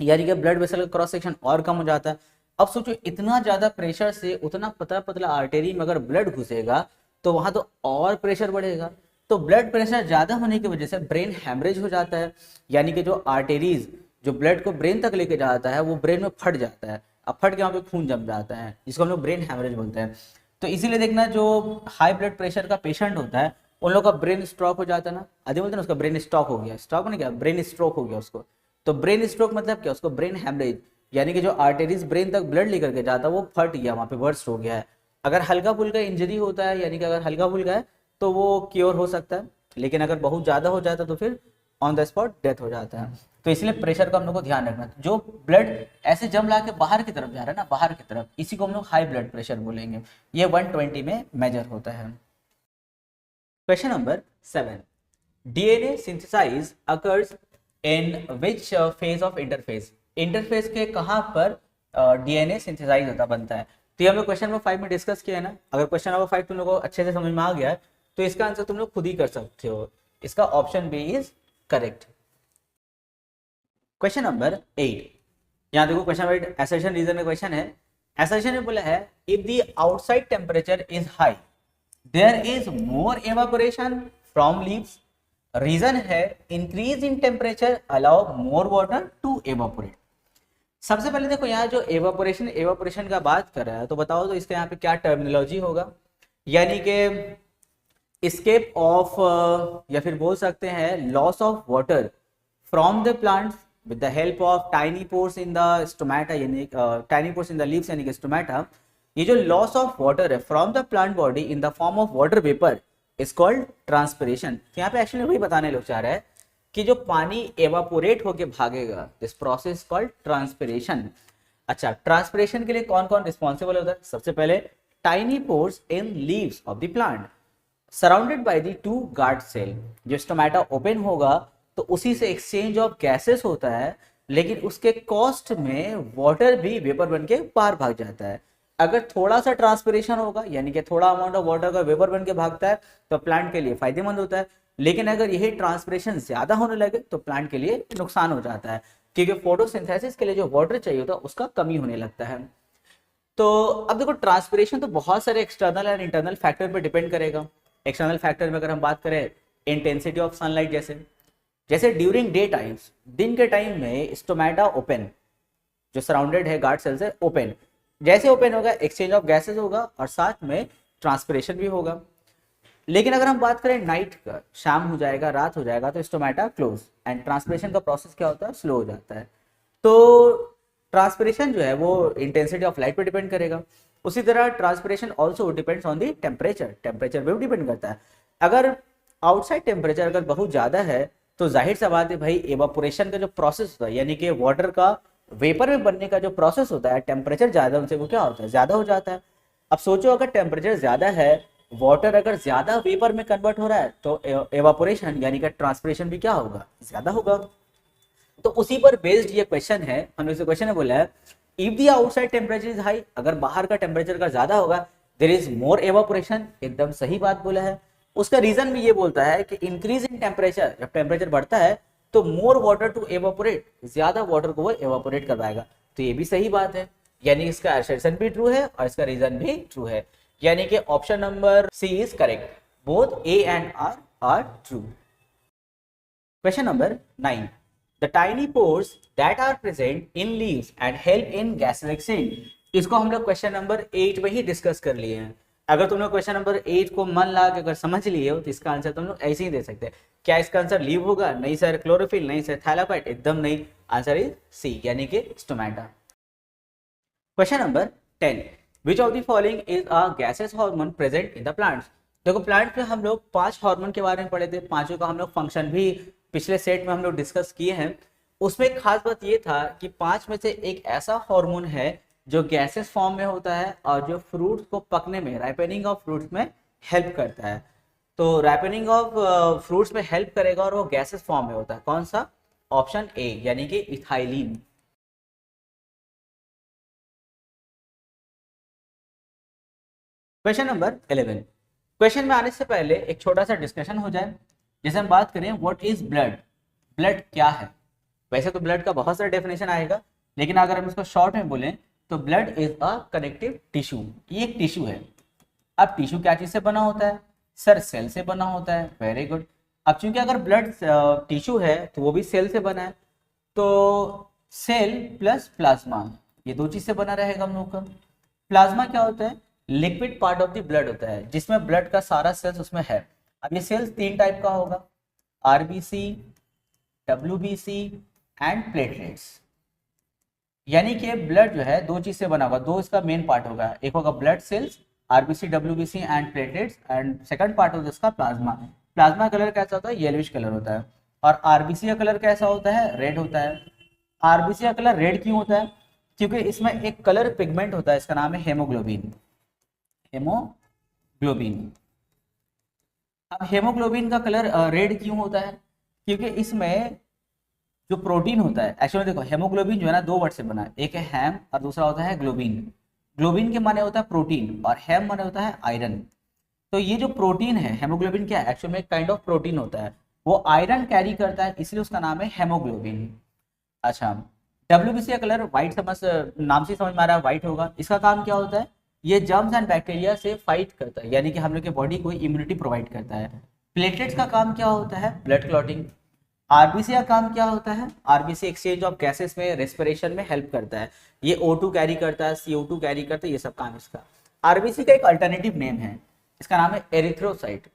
यानी कि ब्लड वेसल का क्रॉस सेक्शन और कम हो जाता है। अब सोचो इतना ज़्यादा प्रेशर से उतना पतला पतला आर्टेरी में अगर ब्लड घुसेगा तो वहाँ तो और प्रेशर बढ़ेगा। तो ब्लड प्रेशर ज़्यादा होने की वजह से ब्रेन हैमरेज हो जाता है, यानी कि जो आर्टेरीज जो ब्लड को ब्रेन तक लेके जाता है वो ब्रेन में फट जाता है। अब फट के वहाँ पे खून जम जाता है, जिसको हम लोग ब्रेन हैमरेज बोलते हैं। तो इसीलिए देखना जो हाई ब्लड प्रेशर का पेशेंट होता है उन लोग का ब्रेन स्ट्रोक हो जाता है ना, आधे बोलते हैं ना उसका ब्रेन स्ट्रोक हो गया, स्ट्रोक ने क्या, ब्रेन स्ट्रोक हो गया उसको। तो ब्रेन स्ट्रोक मतलब क्या, उसको ब्रेन हैमरेज, यानी कि जो आर्टेरीज ब्रेन तक ब्लड लेकर के जाता है वो फट गया, वहाँ पे बर्स्ट हो गया है। अगर हल्का फुल्का इंजरी होता है, यानी कि अगर हल्का फुल्का है तो वो क्योर हो सकता है, लेकिन अगर बहुत ज़्यादा हो जाता है तो फिर ऑन द स्पॉट डेथ हो जाता है। तो इसलिए प्रेशर का हम लोग को ध्यान रखना, जो ब्लड ऐसे जम ला के बाहर की तरफ जा रहा है ना, बाहर की तरफ, इसी को हम लोग हाई ब्लड प्रेशर बोलेंगे। ये 120 में मेजर होता है। Question number 7, DNA synthesize occurs in which phase of interphase. Interphase के कहाँ पर डीएनए सिंथेसाइज होता बनता है। तो ये हम लोग क्वेश्चन नंबर 5 में डिस्कस किया है ना। अगर क्वेश्चन नंबर 5 तुम लोग को अच्छे से समझ में आ गया है तो इसका आंसर तुम लोग खुद ही कर सकते हो। इसका option B is correct. Question number 8, यहाँ देखो क्वेश्चन नंबर 8 असर्शन रीजन में क्वेश्चन है। असर्शन में बोला है if the outside temperature is high there is more evaporation from leaves. Reason है increase in temperature allow more water to evaporate. सबसे पहले देखो यहाँ जो एवापोरेशन का बात कर रहा है, तो बताओ तो इसका यहाँ पे क्या टर्मिनोलॉजी होगा। यानी कि स्केप ऑफ या फिर बोल सकते हैं loss of water from the plants with the help of tiny pores in the stomata यानी tiny pores in the leaves यानी कि stomata। ये जो loss of water है from the plant body in the form of water vapor is called transpiration। यहाँ पे actually वही बताने लोग चाह रहे हैं कि जो पानी एवापोरेट होके भागेगा, दिस प्रोसेस कॉल्ड ट्रांसपिरेशन। अच्छा, ट्रांसपिरेशन के लिए कौन कौन रिस्पॉन्सिबल होता है? सबसे पहले tiny pores in leaves of the plant surrounded by the two guard cell. जो स्टोमेटा ओपन होगा तो उसी से एक्सचेंज ऑफ गैसेस होता है, लेकिन उसके कॉस्ट में वाटर भी वेपर बन के बाहर भाग जाता है। अगर थोड़ा सा ट्रांसपिरेशन होगा यानी कि थोड़ा अमाउंट ऑफ वाटर का वेपर बन के भागता है तो प्लांट के लिए फायदेमंद होता है, लेकिन अगर यही ट्रांसपिरेशन ज्यादा होने लगे तो प्लांट के लिए नुकसान हो जाता है, क्योंकि फोटोसिंथेसिस के लिए जो वाटर चाहिए होता है उसका कमी होने लगता है। तो अब देखो, ट्रांसपिरेशन तो बहुत सारे एक्सटर्नल एंड इंटरनल फैक्टर पर डिपेंड करेगा। एक्सटर्नल फैक्टर में अगर हम बात करें इंटेंसिटी ऑफ सनलाइट, जैसे ड्यूरिंग डे टाइम्स, दिन के टाइम में स्टोमेटा ओपन जो सराउंडेड है गार्ड सेल से ओपन, जैसे ओपन होगा एक्सचेंज ऑफ गैसेस होगा और साथ में ट्रांसपिरेशन भी होगा। लेकिन अगर हम बात करें नाइट का, शाम हो जाएगा, रात हो जाएगा, तो स्टोमेटा क्लोज एंड ट्रांसपिरेशन का प्रोसेस क्या होता है? स्लो हो जाता है। तो ट्रांसपिरेशन जो है वो इंटेंसिटी ऑफ लाइट पे डिपेंड करेगा। उसी तरह transpiration also depends on the temperature पे भी डिपेंड करता है। अगर आउटसाइड टेम्परेचर अगर बहुत ज़्यादा है तो जाहिर सा बात है भाई, एवापोरेशन का जो प्रोसेस होता है यानी कि वाटर का वेपर में बनने का जो प्रोसेस होता है, टेम्परेचर ज़्यादा उनसे वो क्या होता है? ज़्यादा हो जाता है। अब सोचो, अगर टेम्परेचर ज़्यादा है, वाटर अगर ज़्यादा वेपर में कन्वर्ट हो रहा है तो एवापोरेशन यानी कि ट्रांसपिरेशन भी क्या होगा? ज़्यादा होगा। तो उसी पर बेस्ड ये क्वेश्चन है। हमने इस क्वेश्चन में बोला है if the outside temperature is high, अगर बाहर का टेम्परेचर का ज़्यादा होगा देयर इज मोर एवापोरेशन। एकदम सही बात बोला है। उसका रीजन भी ये बोलता है कि इंक्रीज इन टेम्परेचर, जब टेम्परेचर बढ़ता है तो मोर वाटर टू एवापोरेट, ज्यादा वाटर को वो एवापोरेट करवाएगा। तो ये भी सही बात है, यानी इसका असर्शन भी ट्रू है और इसका रीजन भी ट्रू है, यानी कि option number C is correct. Both A and R true. Question number 9, the tiny pores that are present in leaves and help in gases exchange. इसको हम लोग क्वेश्चन नंबर 8 में ही डिस्कस कर लिए हैं। अगर तुम लोग क्वेश्चन नंबर 8 को मन ला के अगर समझ लिए हो तो इसका आंसर तुम लोग ऐसे ही दे सकते हैं। क्या इसका आंसर लीव होगा? नहीं सर। क्लोरोफिल? नहीं सर। थैलाकोइड? एकदम नहीं। आंसर इज सी, यानी कि stomata. Question number 10, which of the following is a gases hormone present in the plants. देखो, प्लांट में हम लोग 5 हार्मोन के बारे में पढ़े थे, पांचों का हम लोग फंक्शन भी पिछले सेट में हम लोग डिस्कस किए हैं। उसमें एक खास बात ये था कि 5 में से एक ऐसा हार्मोन है जो गैसेस फॉर्म में होता है और जो फ्रूट्स को पकने में, राइपनिंग ऑफ फ्रूट्स में हेल्प करता है। तो राइपनिंग ऑफ फ्रूट्स में हेल्प करेगा और वो गैसेस फॉर्म में होता है। कौन सा? ऑप्शन ए, यानी कि इथाइलिन। क्वेश्चन नंबर 11, क्वेश्चन में आने से पहले एक छोटा सा डिस्कशन हो जाए। जैसे हम बात करें व्हाट इज ब्लड, ब्लड क्या है? वैसे तो ब्लड का बहुत सारा डेफिनेशन आएगा, लेकिन अगर हम इसको शॉर्ट में बोलें तो blood is a connective tissue. ये एक टिश्यू है। अब टिश्यू क्या चीज से बना होता है? सर, सेल से बना होता है। Very good. अब चूंकि अगर ब्लड टिश्यू है तो वो भी सेल से बना है, तो सेल प्लस प्लाज्मा, ये दो चीज से बना रहेगा हम लोग का। प्लाज्मा क्या होता है? Liquid part of the blood होता है, जिसमें ब्लड का सारा सेल्स उसमें है। अब ये सेल्स 3 टाइप का होगा, आरबीसी, डब्ल्यूबीसी एंड प्लेटलेट्स। यानी कि ब्लड जो है 2 चीज से बना होगा, 2 इसका मेन पार्ट होगा। एक होगा blood cells, RBC, WBC and platelets, and second part होता है इसका प्लाज्मा। प्लाज्मा कलर कैसा होता है? येलोइश कलर होता है। और आरबीसी का कलर कैसा होता है? रेड होता है। आरबीसी का कलर रेड क्यों होता है? क्योंकि इसमें एक कलर पिगमेंट होता है, इसका नाम है हेमोग्लोबिन। हेमोग्लोबिन। अब हेमोग्लोबिन का कलर रेड क्यों होता है? क्योंकि इसमें जो प्रोटीन होता है, एक्चुअली देखो हेमोग्लोबिन जो है ना 2 वर्ड से बना है, एक है हैम और दूसरा होता है ग्लोबिन। ग्लोबिन के माने होता है प्रोटीन और हैम माने होता है आयरन। तो ये जो प्रोटीन है हेमोग्लोबिन क्या है? एक्चुअली में एक काइंड ऑफ प्रोटीन होता है, वो आयरन कैरी करता है, इसलिए उसका नाम है हेमोग्लोबिन। अच्छा, डब्ल्यूबीसी का कलर व्हाइट, समझ नाम से समझ में आ रहा है व्हाइट होगा। इसका काम क्या होता है? ये जर्म्स एंड बैक्टीरिया से फाइट करता है, यानी कि हम लोग के बॉडी को इम्यूनिटी प्रोवाइड करता है। प्लेटलेट्स का काम क्या होता है? Blood clotting. आरबीसी का काम क्या होता है? आरबीसी एक्सचेंज ऑफ गैसेस में रेस्पिरेशन में हेल्प करता है। ये O2 कैरी करता है, CO2 कैरी करता है, ये सब काम इसका। आरबीसी का एक अल्टरनेटिव नेम है, इसका नाम है एरिथ्रोसाइट।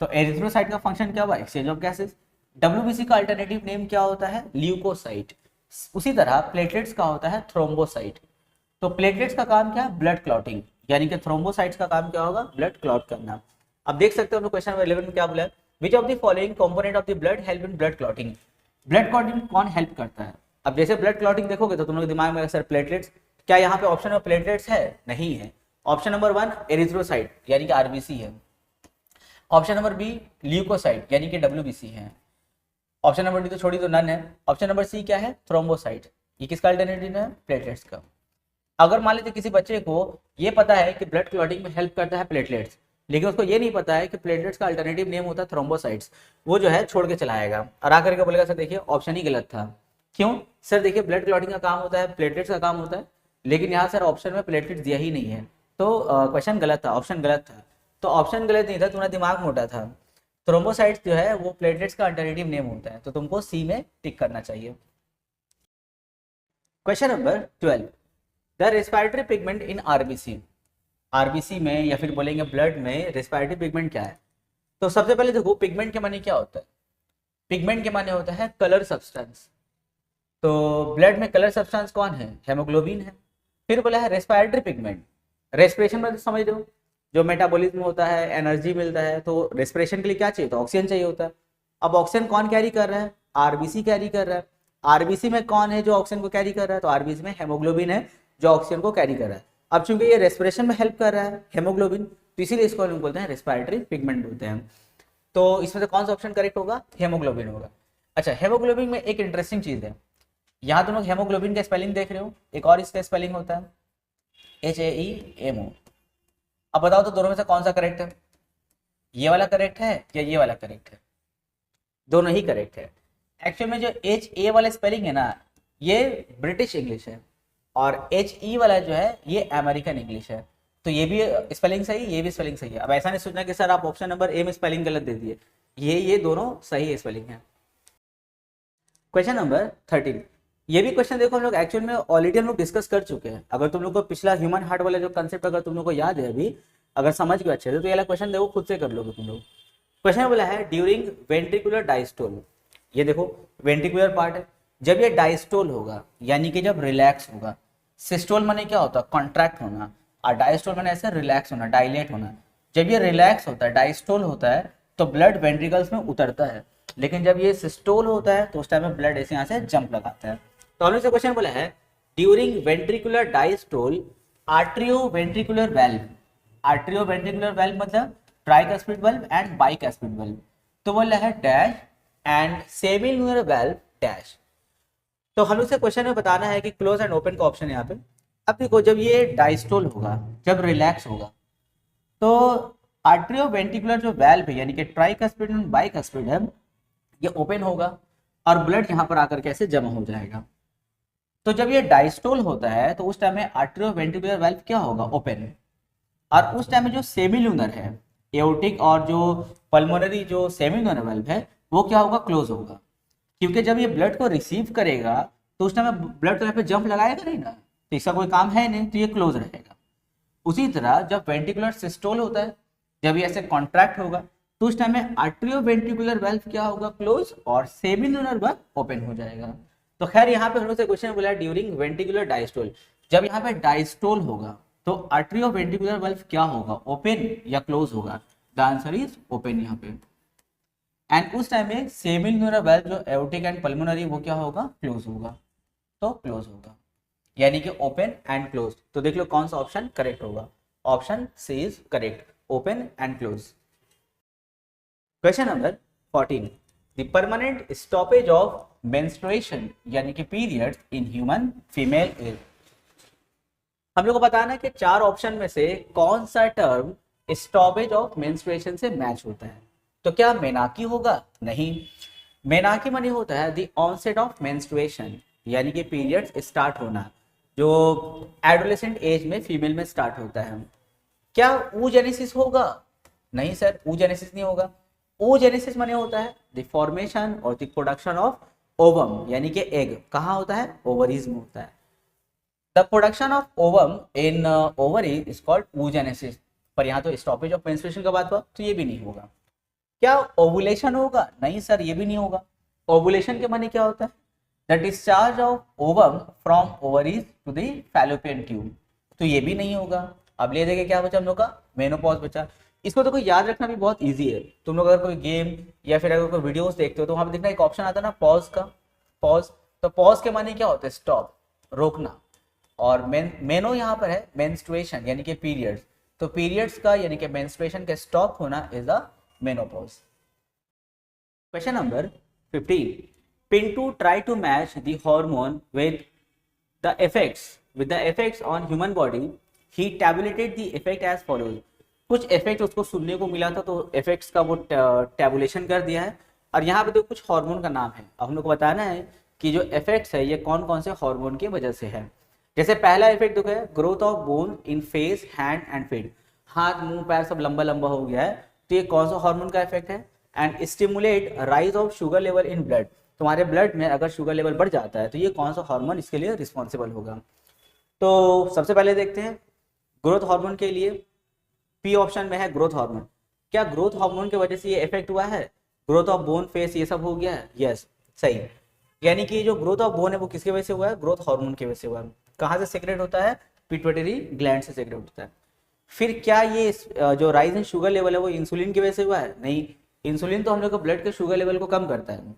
तो एरिथ्रोसाइट का फंक्शन क्या हुआ? Exchange of gases. डब्ल्यूबीसी का अल्टरनेटिव नेम क्या होता है? ल्यूकोसाइट। उसी तरह प्लेटलेट्स का होता है थ्रोम्बोसाइट। तो प्लेटलेट्स का काम क्या है? ब्लड क्लॉटिंग, यानी कि थ्रोम्बोसाइट्स का काम क्या होगा? ब्लड क्लॉट करना। अब देख सकते हो क्वेश्चन नंबर 11 में क्या बोला है? Which of the following component of the blood help in blood clotting? Blood clotting कौन हेल्प करता है? अब जैसे ब्लड क्लॉटिंग देखोगे तो तुम लोग दिमाग में सर प्लेटलेट्स, क्या यहाँ पे ऑप्शन में प्लेटलेट्स है? नहीं है। ऑप्शन नंबर 1 एरिथ्रोसाइट यानी कि आरबीसी है। ऑप्शन नंबर बी ल्यूकोसाइट यानी कि डब्ल्यूबीसी है। ऑप्शन नंबर डी तो छोड़ी तो नन है। ऑप्शन नंबर सी क्या है? थ्रोम्बोसाइट। ये किसका अल्टरनेटिव है? प्लेटलेट्स का। अगर मान लीजिए किसी बच्चे को ये पता है कि ब्लड क्लॉटिंग में हेल्प करता है प्लेटलेट्स, लेकिन उसको ये नहीं पता है कि प्लेटलेट्स का अल्टरनेटिव नेम होता है थ्रोम्बोसाइट्स, वो जो है छोड़ के चला आएगा और आकर के बोलेगा सर देखिए ऑप्शन ही गलत था। क्यों? सर देखिए ब्लड क्लॉटिंग का काम होता है, प्लेटलेट्स का काम होता है, लेकिन यहाँ सर ऑप्शन में प्लेटलेट्स दिया ही नहीं है, तो क्वेश्चन गलत था, ऑप्शन गलत था। तो ऑप्शन गलत नहीं था, तुम्हारा दिमाग मोटा था। थ्रोम्बोसाइट्स जो है वो प्लेटलेट्स का अल्टरनेटिव नेम होता है, तो तुमको सी में टिक करना चाहिए। Question number 12, the respiratory pigment in RBC. RBC में या फिर बोलेंगे ब्लड में रेस्पिरेटरी पिगमेंट क्या है? तो सबसे पहले देखो पिगमेंट के माने क्या होता है? पिगमेंट के माने होता है कलर सब्सटेंस। तो ब्लड में कलर सब्सटेंस कौन है? हेमोग्लोबिन है। फिर बोला है रेस्पिरेटरी पिगमेंट, रेस्पिरेशन में तो समझ रहे हो, जो मेटाबॉलिज्म होता है, एनर्जी मिलता है, तो रेस्पिरेशन के लिए क्या चाहिए? तो ऑक्सीजन चाहिए होता है। अब ऑक्सीजन कौन कैरी कर रहा है? आरबीसी कैरी कर रहा है। आरबीसी में कौन है जो ऑक्सीजन को कैरी कर रहा है? तो आरबीसी में हेमोग्लोबिन है जो ऑक्सीजन को कैरी कर रहा है। अब चूंकि ये रेस्पिरेशन में हेल्प कर रहा है हेमोग्लोबिन, तो इसीलिए इसको हम बोलते हैं रेस्पिरेटरी पिगमेंट बोलते हैं। तो इसमें से कौन सा ऑप्शन करेक्ट होगा? हेमोग्लोबिन होगा। अच्छा, हेमोग्लोबिन में एक इंटरेस्टिंग चीज है, यहाँ तुम लोग हेमोग्लोबिन का स्पेलिंग देख रहे हो, एक और इसका स्पेलिंग होता है HAEMO। अब बताओ तो दोनों में से कौन सा करेक्ट है? ये वाला करेक्ट है या ये वाला करेक्ट है? दोनों ही करेक्ट है। एक्चुअल में जो HA वाला स्पेलिंग है ना, ये ब्रिटिश इंग्लिश है, और HE वाला जो है ये अमेरिकन इंग्लिश है। तो ये भी स्पेलिंग सही, ये भी स्पेलिंग सही है। अब ऐसा नहीं सोचना कि सर आप ऑप्शन नंबर ए में स्पेलिंग गलत दे दिए, ये दोनों सही स्पेलिंग है। क्वेश्चन नंबर 13, ये भी क्वेश्चन देखो हम लोग एक्चुअल में ऑलरेडी हम लोग डिस्कस कर चुके हैं। अगर तुम लोग को पिछला ह्यूमन हार्ट वाला जो कंसेप्ट अगर तुम लोग को याद है अभी, अगर समझ गए अच्छे से, तो ये वाला क्वेश्चन देखो खुद से कर लोगे तुम लोग। क्वेश्चन बोला है ड्यूरिंग वेंट्रिकुलर डायस्टोल, ये देखो वेंट्रिकुलर पार्ट है, जब ये डायस्टोल होगा यानी कि जब रिलैक्स होगा। सिस्टोल माने क्या होता है? कॉन्ट्रैक्ट होना, और डायस्टोल माने ऐसे रिलैक्स होना, डायलेट होना। जब ये रिलैक्स होता है, डायस्टोल होता है, तो ब्लड वेंट्रिकल्स में उतरता है, लेकिन जब ये सिस्टोल होता है तो उस टाइम में ब्लड ऐसे यहाँ से जंप लगाता है। तो हमने से क्वेश्चन बोला है during ventricular diastole atrio ventricular valve. Atrio ventricular valve मतलब tricuspid valve and bicuspid valve. तो बोला है dash and semilunar valve dash. तो हम लोग से क्वेश्चन में बताना है कि क्लोज एंड ओपन का ऑप्शन है यहाँ पे। अब देखो जब ये डायस्टोल होगा, जब रिलैक्स होगा, तो आर्ट्रियो वेंट्रिकुलर जो वेल्व है यानी कि ट्राइकस्पिड एंड बाइकस्पिड है, ये ओपन होगा और ब्लड यहाँ पर आकर के ऐसे जमा हो जाएगा। तो जब ये डायस्टोल होता है तो उस टाइम में आर्ट्रियो वेंट्रिकुलर वेल्व क्या होगा? ओपन। और उस टाइम में जो सेमिलुनर है, एओर्टिक और जो पल्मोनरी जो सेमिलुनर वेल्व है, वो क्या होगा? क्लोज होगा। क्योंकि जब ये ब्लड को रिसीव करेगा तो उस टाइम में ब्लड तो यहाँ पे जंप लगाएगा नहीं ना, तो इसका कोई काम है नहीं, तो ये क्लोज रहेगा। उसी तरह जब वेंट्रिकुलर सिस्टोल होता है, जब ये ऐसे कॉन्ट्रैक्ट होगा, तो उस टाइम में आर्ट्रियो वेंट्रिकुलर वेल्व क्या होगा? क्लोज, और सेमिलुनर वेल्व ओपन हो जाएगा। तो खैर यहाँ पे हम लोग से क्वेश्चन बोला ड्यूरिंग वेंट्रिकुलर डायस्टोल, जब यहाँ पे डायस्टोल होगा तो आर्ट्रियो वेंट्रिकुलर वेल्व क्या होगा? ओपन या क्लोज होगा? द आंसर इज ओपन यहाँ पे। एंड उस टाइम में सेमिलुनर वेल्व जो एओर्टिक एंड पल्मोनरी वो क्या होगा? क्लोज होगा। तो क्लोज होगा यानी कि ओपन एंड क्लोज। तो देख लो कौन सा ऑप्शन करेक्ट होगा। Option C is correct, open and close. Question number 14, the permanent stoppage of menstruation यानी कि periods in human female is. हम लोग को बताना है कि चार ऑप्शन में से कौन सा टर्म स्टॉपेज ऑफ मेंस्ट्रुएशन से मैच होता है। तो क्या मेनाकी होगा? नहीं, मेनाकी माने होता है द ऑनसेट ऑफ मेंस्ट्रुएशन यानी कि पीरियड्स स्टार्ट होना, जो एडोलेसेंट एज में फीमेल में स्टार्ट होता है। क्या ऊजेनेसिस होगा? नहीं सर, ऊजेनेसिस नहीं होगा। oogenesis माने होता है द फॉर्मेशन और द प्रोडक्शन ऑफ ओवम, यानी कि एग कहाँ होता है, ओवरीज में होता है। The production of ovum in ovary is called oogenesis। पर यहाँ तो स्टॉपेज ऑफ मेंस्ट्रुएशन का बात हुआ, तो ये भी नहीं होगा। क्या ओवुलेशन होगा, नहीं सर ये भी नहीं होगा। ओवुलेशन के माने क्या होता है, the discharge of ovum from ovaries to the fallopian tube, तो ये भी नहीं होगा। अब ले देंगे क्या बचा हम लोग का, मेनोपॉज बचा। इसको तो कोई याद रखना भी बहुत इजी है। तुम लोग अगर कोई गेम या फिर अगर कोई वीडियोस देखते हो तो वहां पे देखना एक ऑप्शन आता है ना पॉज का, पॉज। तो पॉज के माने क्या होता है, स्टॉप, रोकना। और मेनो यहाँ पर है मेंस्ट्रुएशन यानी कि पीरियड्स, तो पीरियड्स का यानी कि मेंस्ट्रुएशन का स्टॉप होना is the menopause. Question number 15, पिंटू try to match the hormone with the effects on human body. He tabulated the effect as follows. कुछ इफेक्ट उसको सुनने को मिला था, तो इफेक्ट्स का वो टेबुलेशन कर दिया है। और यहाँ पे तो कुछ हार्मोन का नाम है, अब हम लोग को बताना है कि जो इफेक्ट्स है ये कौन कौन से हार्मोन की वजह से है। जैसे पहला इफेक्ट देखो है growth of bone in face, hand and feet, हाथ मुंह पैर सब लंबा लंबा हो गया है, तो ये कौन सा हार्मोन का इफेक्ट है। And stimulate rise of sugar level in blood, तुम्हारे ब्लड में अगर शुगर लेवल बढ़ जाता है तो ये कौन सा हार्मोन इसके लिए रिस्पॉन्सिबल होगा। तो सबसे पहले देखते हैं ग्रोथ हार्मोन के लिए, पी ऑप्शन में है ग्रोथ हार्मोन। क्या ग्रोथ हार्मोन की वजह से ये इफेक्ट हुआ है, ग्रोथ ऑफ बोन फेस ये सब हो गया है, यस सही। यानी कि जो ग्रोथ ऑफ बोन है वो किसकी वजह से हुआ है, ग्रोथ हार्मोन की वजह से हुआ है। कहाँ से सेक्रेट होता है, पिट्यूटरी ग्लैंड से सेक्रेट होता है। फिर क्या ये जो राइज इन शुगर लेवल है वो इंसुलिन की वजह से हुआ है, नहीं। इंसुलिन तो हम लोग को ब्लड के शुगर लेवल को कम करता है।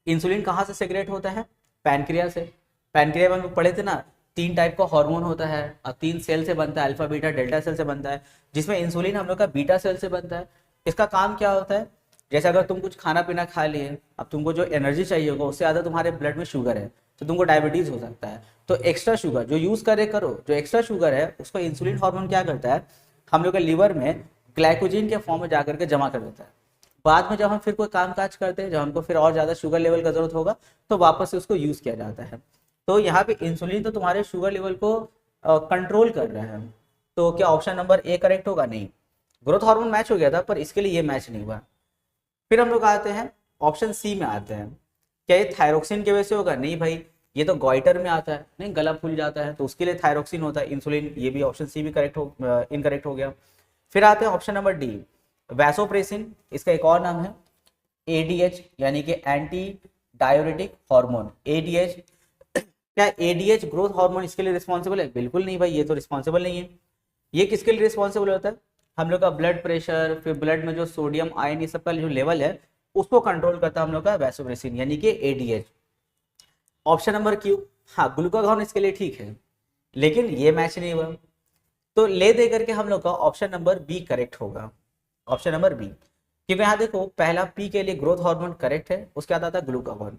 इंसुलिन कहाँ से सेक्रेट होता है, पैनक्रिया से। पैनक्रिया में हम लोग पढ़े थे ना, 3 टाइप का हार्मोन होता है और 3 सेल से बनता है, अल्फा बीटा डेल्टा सेल से बनता है, जिसमें इंसुलिन हम लोग का बीटा सेल से बनता है। इसका काम क्या होता है, जैसे अगर तुम कुछ खाना पीना खा लिए, अब तुमको जो एनर्जी चाहिए होगा उससे ज़्यादा तुम्हारे ब्लड में शुगर है तो तुमको डायबिटीज हो सकता है। तो एक्स्ट्रा शुगर जो यूज़ करो, जो एक्स्ट्रा शुगर है उसको इंसुलिन हार्मोन क्या करता है, हम लोग के लीवर में ग्लाइकोजन के फॉर्म में जाकर के जमा कर देता है। बाद में जब हम फिर कोई काम काज करते हैं, जब हमको फिर और ज़्यादा शुगर लेवल का जरूरत होगा तो वापस से उसको यूज़ किया जाता है। तो यहाँ पे इंसुलिन तो तुम्हारे शुगर लेवल को कंट्रोल कर रहा है। तो क्या ऑप्शन नंबर ए करेक्ट होगा, नहीं। ग्रोथ हार्मोन मैच हो गया था पर इसके लिए ये मैच नहीं हुआ। फिर हम लोग आते हैं ऑप्शन सी में आते हैं, क्या ये थायरोक्सिन की वजह से होगा, नहीं भाई ये तो गॉइटर में आता है, नहीं गला फूल जाता है तो उसके लिए थायरोक्सिन होता है, इंसुलिन, ये भी ऑप्शन सी भी इनकरेक्ट हो गया। फिर आते हैं ऑप्शन नंबर डी वैसोप्रेसिन, इसका एक और नाम है एडीएच यानी कि एंटी डायोरेटिक हार्मोन, एडीएच। क्या एडीएच ग्रोथ हार्मोन इसके लिए रिस्पॉन्सिबल है, बिल्कुल नहीं भाई, ये तो रिस्पॉन्सिबल नहीं है। ये किसके लिए रिस्पॉन्सिबल होता है, हम लोग का ब्लड प्रेशर, फिर ब्लड में जो सोडियम आयन ये सब का जो लेवल है उसको कंट्रोल करता है हम लोग का वैसोप्रेसिन यानी कि एडीएच। ऑप्शन नंबर क्यू, हाँ ग्लूकागॉन इसके लिए ठीक है, लेकिन ये मैच नहीं हुआ, तो ले दे करके हम लोग का ऑप्शन नंबर बी करेक्ट होगा, ऑप्शन नंबर बी। क्योंकि यहाँ देखो पहला पी के लिए ग्रोथ हार्मोन करेक्ट है, उसके बाद आता है ग्लूकागॉन।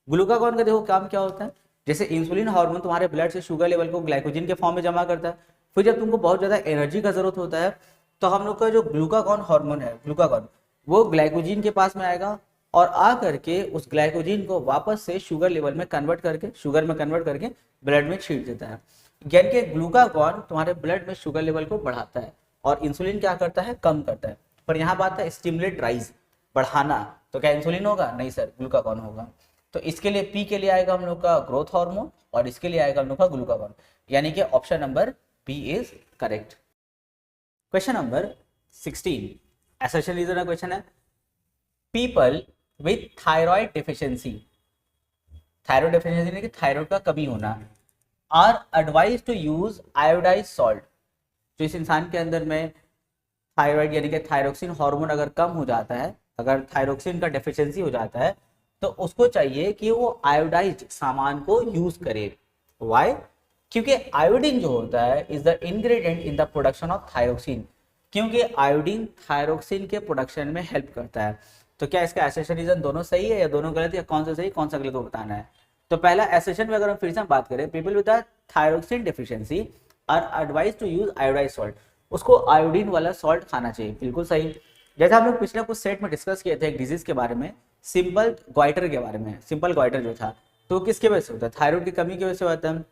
ग्लूकागॉन का देखो काम क्या होता है, जैसे इंसुलिन हार्मोन तुम्हारे ब्लड से शुगर लेवल को ग्लाइकोजन के फॉर्म में जमा करता है, फिर जब तुमको बहुत ज़्यादा एनर्जी का जरूरत होता है तो हम लोग का जो ग्लूकागॉन हार्मोन है, ग्लूकागॉन, वो ग्लाइकोजन के पास में आएगा और आ करके उस ग्लाइकोजन को वापस से शुगर लेवल में कन्वर्ट करके, शुगर में कन्वर्ट करके ब्लड में छीट देता है। यानी कि ग्लूकागॉन तुम्हारे ब्लड में शुगर लेवल को बढ़ाता है और इंसुलिन क्या करता है, कम करता है। पर यहाँ बात है स्टिमुलेट राइज, बढ़ाना, तो क्या इंसुलिन होगा, नहीं सर ग्लूकागॉन होगा। तो इसके लिए पी के लिए आएगा हम लोग का ग्रोथ हार्मोन और इसके लिए आएगा हम लोग का ग्लूकागॉन, यानी कि option number B is correct. Question number 16 assertion reason का क्वेश्चन है, people with thyroid deficiency, thyroid deficiency यानी कि थायराइड का कमी होना, are advise to use iodize salt. जो इस इंसान के अंदर में थायराइड यानी कि थायरोक्सिन हार्मोन अगर कम हो जाता है, अगर थायरोक्सिन का डेफिशिएंसी हो जाता है तो उसको चाहिए कि वो आयोडाइज्ड सामान को यूज करे। व्हाई, क्योंकि आयोडीन जो होता है is the ingredient in the production of thyroxine, क्योंकि आयोडीन थायरोक्सिन के प्रोडक्शन में हेल्प करता है। तो क्या इसका एसेशन रीजन दोनों सही है या दोनों गलत, या कौन सा सही कौन सा गलत को बताना है। तो पहला एसेशन में अगर हम फिर से बात करें, people with thyroxine deficiency are advise to use iodize salt, उसको आयोडीन वाला सॉल्ट खाना चाहिए, बिल्कुल सही। जैसे हम लोग पिछले कुछ सेट में डिस्कस किए थे एक डिजीज के बारे में, सिंपल ग्वाइटर के बारे में, सिंपल ग्वाइटर जो था तो किसके वजह से होता है, थायराइड की कमी की वजह से होता है।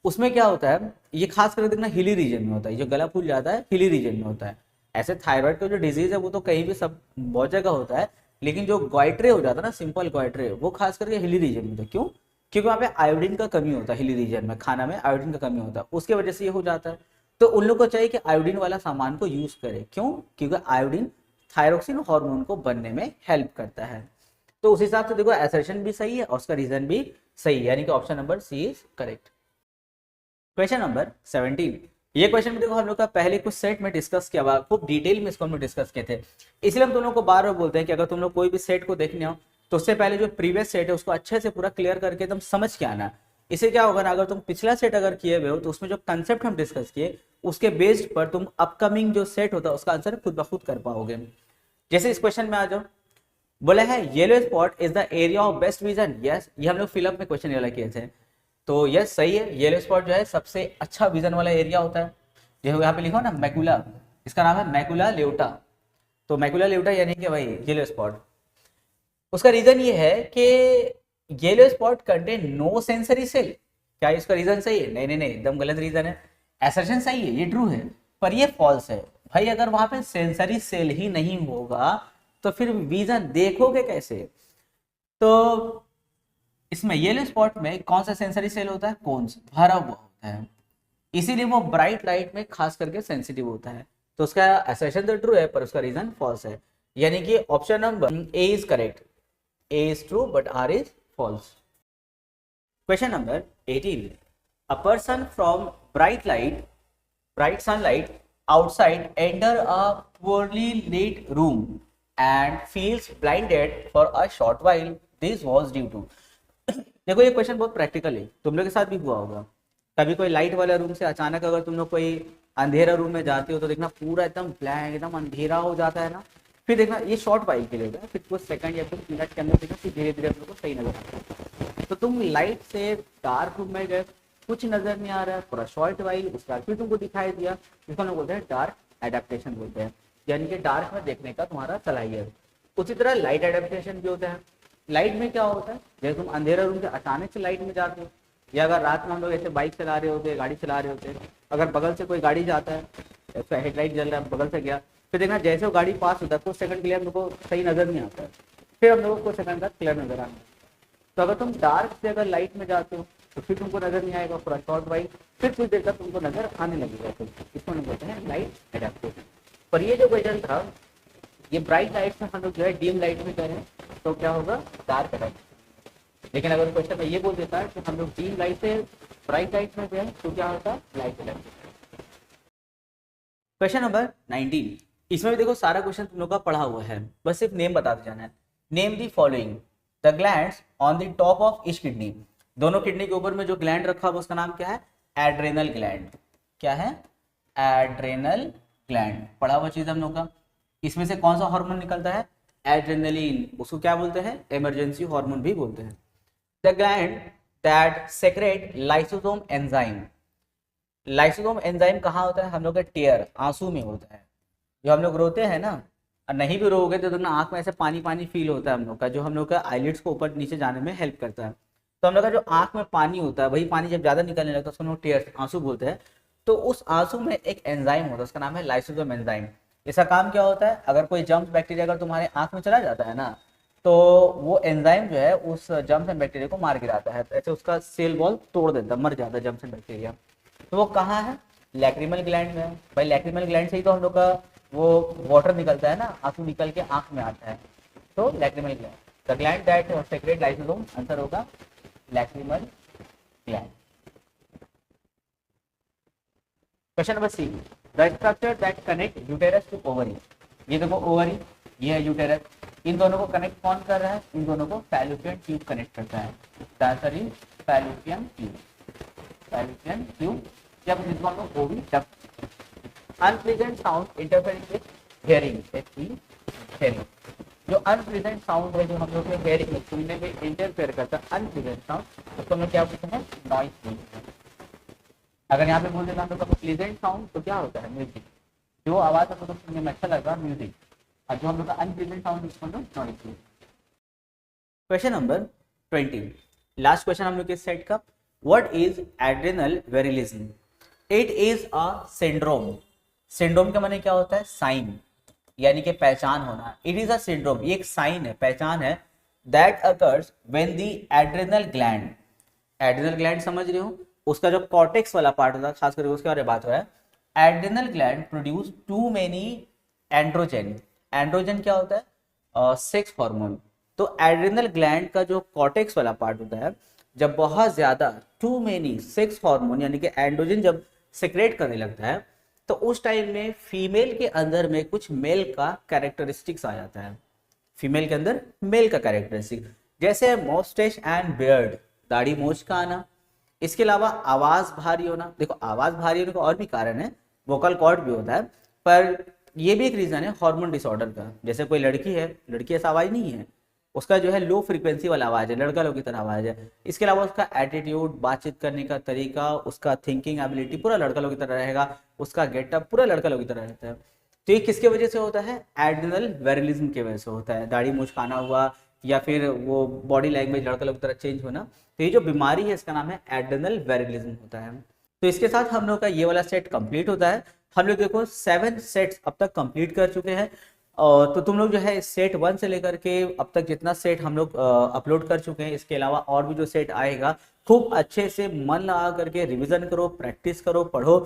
उसमें क्या होता है, ये खास करके देखना हिली रीजन में होता है, जो गला फूल जाता है हिली रीजन में होता है। ऐसे थायराइड का जो डिजीज है वो तो कहीं भी सब बहुत जगह होता है, लेकिन जो गोइट्रे हो जाता है ना, सिंपल गोइट्रे, वो खास करके हिली रीजन में होता है। क्यों? क्योंकि वहाँ पे आयोडीन का कमी होता है, हिली रीजन में खाना में आयोडीन का कमी होता है, उसके वजह से ये हो जाता है। तो उन लोग को चाहिए कि आयोडीन वाला सामान को यूज करें। क्यों? क्योंकि आयोडीन थायरोक्सिन हार्मोन को बनने में हेल्प करता है। तो उस हिसाब से देखो असर्शन भी सही है और उसका रीजन भी सही है, यानी कि option number C is correct. Question number 17। ये क्वेश्चन में देखो हम लोग का पहले कुछ सेट में डिस्कस किया हुआ, खूब डिटेल में इसको हम लोग डिस्कस किए थे, इसलिए हम तुम लोग को बार बार बोलते हैं कि अगर तुम लोग कोई भी सेट को देखने हो तो उससे पहले जो प्रीवियस सेट है उसको अच्छे से पूरा क्लियर करके एकदम समझ के आना। इससे क्या होगा ना, अगर तुम पिछला सेट अगर किए हुए हो तो उसमें जो कंसेप्ट हम डिस्कस किए उसके बेस्ड पर तुम अपकमिंग जो सेट होता है उसका आंसर खुद ब खुद कर पाओगे। जैसे इस क्वेश्चन में आ जाओ, बोला है yellow spot is the area of best vision. Yes, ये हम लोग फिलअप में क्वेश्चन वाला किए थे, तो यस सही है। येलो स्पॉट जो है सबसे अच्छा विजन वाला एरिया होता है। जो यहाँ पे लिखो ना मैकुला, इसका नाम है मैकुला लेउटा। तो मैकुला लेउटा यानी कि भाई येलो स्पॉट। उसका रीजन ये है कि yellow spot contain no sensory cell. क्या इसका रीजन सही है? नहीं नहीं नहीं, एकदम गलत रीजन है। एसर्शन सही है, ये ट्रू है, पर ये फॉल्स है। भाई अगर वहां पे सेंसरी सेल ही नहीं होगा तो फिर विजन देखोगे कैसे? तो इसमें येलो स्पॉट में कौन सा सेंसरी सेल होता है? कोन्स, भरा हुआ होता है, इसीलिए वो ब्राइट लाइट में खास करके सेंसिटिव होता है। तो उसका असर्शन तो ट्रू है पर उसका रीजन फॉल्स है, यानी कि option number A is correct. A is true but R is false. Question number 18। A person from bright sunlight outside enter a poorly lit room and feels blinded for a short while. This was due to देखो ये question बहुत practical है, तुम लोग के साथ भी हुआ होगा। कभी कोई लाइट वाला रूम से अचानक अगर तुम लोग कोई अंधेरा रूम में जाते हो तो देखना पूरा एकदम ब्लैक, एकदम अंधेरा हो जाता है ना। फिर देखना ये शॉर्ट वाइल के लिए होगा, फिर कुछ सेकंड या कुछ मिनट के अंदर देखना फिर धीरे धीरे हम लोग को सही नजर आता है। तो तुम लाइट से डार्क रूम में गए, कुछ नजर नहीं आ रहा है, पूरा शॉर्ट वाइल, उसका फिर तुमको दिखाई दिया, जिसको हम लोग बोलते हैं डार्क एडेप्टेशन बोलते हैं, यानी कि डार्क में देखने का तुम्हारा चलाई है। उसी तरह लाइट एडेप्टेशन भी होता है। लाइट में क्या होता है, जैसे तुम अंधेरा रूम से अचानक से लाइट में जाते हो, या अगर रात में हम लोग ऐसे बाइक चला रहे होते हैं, गाड़ी चला रहे होते हैं, अगर बगल से कोई गाड़ी जाता है, उसका हेडलाइट जल रहा है, बगल से गया, फिर देखना जैसे वो गाड़ी पास होता है कुछ सेकंड के लिए हम लोग को सही नजर नहीं आता है, फिर हम लोग को कुछ सेकंड तक क्लियर नजर आना है। तो अगर तुम डार्क से अगर लाइट में जाते हो तो फिर तुमको नजर नहीं आएगा पूरा शॉर्ट वाइल, फिर कुछ देर तक तुमको नजर आने लगेगा। तो इसको हम बोलते हैं लाइट एडेप्टेशन। पर ये जो क्वेश्चन था ये ब्राइट लाइट से हम लोग जो है डिम लाइट में करें तो क्या होगा? Dark adaptation. लेकिन अगर क्वेश्चन में ये बोल देता है कि हम लोग डिम लाइट से ब्राइट लाइट में गए तो क्या होता है? Light adaptation. Question number 19। इसमें भी देखो सारा क्वेश्चन तुम लोग का पढ़ा हुआ है, बस सिर्फ नेम बताते जाना है। Name the following the glands on the top of each kidney. दोनों किडनी के ऊपर में जो ग्लैंड रखा हुआ उसका नाम क्या है? Adrenal gland. क्या है? Adrenal gland. पढ़ा हुआ चीज हम लोग का। इसमें से कौन सा हार्मोन निकलता है? एड्रेनलिन। उसको क्या बोलते हैं? इमरजेंसी हार्मोन भी बोलते हैं। The gland that secrete lysosome enzyme. Lysosome enzyme कहाँ होता है? हम लोग का टीयर, आंसू में होता है। जो हम लोग रोते हैं ना, और नहीं भी रोगे तो ना आंख में ऐसे पानी पानी फील होता है हम लोग का, जो हम लोग का आईलिड्स को ऊपर नीचे जाने में हेल्प करता है। तो हम लोग का जो आंख में पानी होता है, वही पानी जब ज्यादा निकलने लगता है उसको हम लोग टीयर, आंसू बोलते हैं। तो उस आंसू में एक एंजाइम होता है, उसका नाम है लाइसोसोम एंजाइम। इसका काम क्या होता है? अगर कोई जर्म्स बैक्टीरिया अगर तुम्हारे आंख में चला जाता है ना, तो वो एंजाइम जो है उस जर्म्स एंड बैक्टीरिया को मार गिराता है, ऐसे उसका सेल वॉल तोड़ देता है, मर जाता है जर्म्स एंड बैक्टीरिया। तो वो कहाँ है? लैक्रिमल ग्लैंड में। भाई लैक्रिमल ग्लैंड से ही तो हम लोग का वो वाटर निकलता है ना, आंसू निकल के आंख में आता है, तो lacrimal gland. The gland that secrete lysosome, answer होगा lacrimal gland. Question number C. The structure that connect uterus to ovary. ये देखो ओवरी, ये है यूटेरस, इन दोनों को कनेक्ट कौन कर रहा है? इन दोनों को फैलोपियन ट्यूब कनेक्ट करता है। The answer is fallopian tube. Fallopian tube, जब जिसको हम लोग ओवी duct. Unpleasant sound interfering with hearing. Hearing, जो अनप्लीजेंट साउंड है जो हम लोग के हियरिंग में सुनने में इंटरफेयर करता है, अनप्लीजेंट साउंड, उसको हम लोग क्या बोलते हैं? नॉइज बोलते हैं। अगर यहाँ पे बोल देता हम लोग का प्लीजेंट साउंड तो क्या होता है? म्यूजिक। जो आवाज हम लोग सुनने में अच्छा लगा म्यूजिक, और जो हम लोग का अनप्लीजेंट साउंड उसको हम लोग नॉइज बोलते हैं। क्वेश्चन नंबर 20, लास्ट क्वेश्चन हम लोग के सेट का। What is adrenal virilism? It is a syndrome. Syndrome का माने क्या होता है, साइन, यानी कि पहचान होना। इट इज अ सिंड्रोम, ये एक साइन है, पहचान है, that occurs when the adrenal gland, adrenal gland समझ रहे हो, उसका जो कॉर्टेक्स वाला पार्ट होता है, खास करके उसके बारे में बात हो रहा है। Adrenal gland produce too many androgen, androgen क्या होता है, सेक्स हार्मोन। तो एड्रेनल ग्लैंड का जो कॉर्टेक्स वाला पार्ट होता है, जब बहुत ज्यादा टू मेनी सेक्स हार्मोन यानी कि एंड्रोजन जब सेक्रेट करने लगता है, तो उस टाइम में फीमेल के अंदर में कुछ मेल का कैरेक्टरिस्टिक्स आ जाता है, फीमेल के अंदर मेल का कैरेक्टरिस्टिक, जैसे मोस्टेच एंड बियर्ड, दाढ़ी मूछ का आना। इसके अलावा आवाज भारी होना, देखो आवाज भारी होने का और भी कारण है, वोकल कॉर्ड भी होता है, पर ये भी एक रीजन है हार्मोन डिसऑर्डर का। जैसे कोई लड़की है, लड़की ऐसा आवाज नहीं है, उसका जो है लो फ्रीक्वेंसी वाला आवाज है, लड़का लोग की तरह आवाज है। इसके अलावा उसका एटीट्यूड, बातचीत करने का तरीका, उसका थिंकिंग एबिलिटी पूरा लड़का लोग की तरह रहेगा, उसका गेटअप पूरा लड़का लोग की तरह रहता है। तो ये किसके वजह से होता है, एड्रेनल वेरिलिज्म की वजह से होता है, दाढ़ी मूछ खाना हुआ, या फिर वो बॉडी लैंग्वेज लड़का लोग की तरह चेंज होना। तो ये जो बीमारी है इसका नाम है एड्रेनल वेरिलिज्म होता है। तो इसके साथ हम लोग का ये वाला सेट कंप्लीट होता है। हम लोग देखो 7 सेट्स अब तक कंप्लीट कर चुके हैं। और तो तुम लोग जो है सेट 1 से लेकर के अब तक जितना सेट हम लोग अपलोड कर चुके हैं, इसके अलावा और भी जो सेट आएगा, खूब अच्छे से मन लगा करके रिवीजन करो, प्रैक्टिस करो, पढ़ो,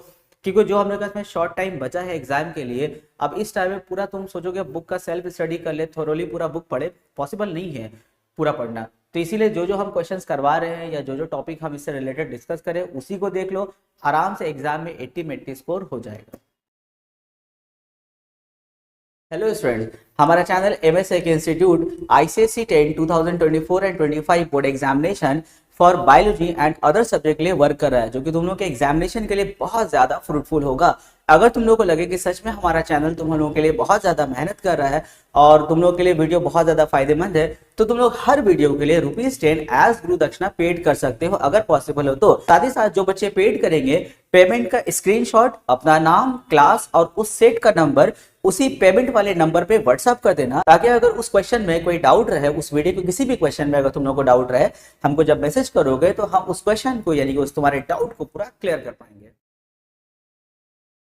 क्योंकि जो हम लोग का इसमें शॉर्ट टाइम बचा है एग्जाम के लिए, अब इस टाइम में पूरा तुम सोचोगे बुक का सेल्फ स्टडी कर ले, थोरोली पूरा बुक पढ़े, पॉसिबल नहीं है पूरा पढ़ना। तो इसीलिए जो जो हम क्वेश्चंस करवा रहे हैं या जो जो टॉपिक हम इससे रिलेटेड डिस्कस करें उसी को देख लो, आराम से एग्जाम में 80 में 80 स्कोर हो जाएगा। हेलो स्टूडेंट्स, हमारा चैनल एमएसए के institute ICSE 10 2024 and 25 board examination for biology and other subject के लिए वर्क कर रहा है, जो कि तुम लोग के एग्जामिनेशन के लिए बहुत ज्यादा फ्रूटफुल होगा। अगर तुम लोग को लगे कि सच में हमारा चैनल तुम लोगों के लिए बहुत ज्यादा मेहनत कर रहा है और तुम लोग के लिए वीडियो बहुत ज्यादा फायदेमंद है, तो तुम लोग हर वीडियो के लिए ₹10 एज गुरु दक्षिणा पेड कर सकते हो अगर पॉसिबल हो तो। साथ ही साथ जो बच्चे पेड करेंगे, पेमेंट का स्क्रीनशॉट, अपना नाम, क्लास और उस सेट का नंबर उसी पेमेंट वाले नंबर पे व्हाट्सअप कर देना, ताकि अगर उस क्वेश्चन में कोई डाउट रहे, उस वीडियो के किसी भी क्वेश्चन में अगर तुम लोग को डाउट रहे, हमको जब मैसेज करोगे तो हम उस क्वेश्चन को यानी कि उस तुम्हारे डाउट को पूरा क्लियर कर पाएंगे।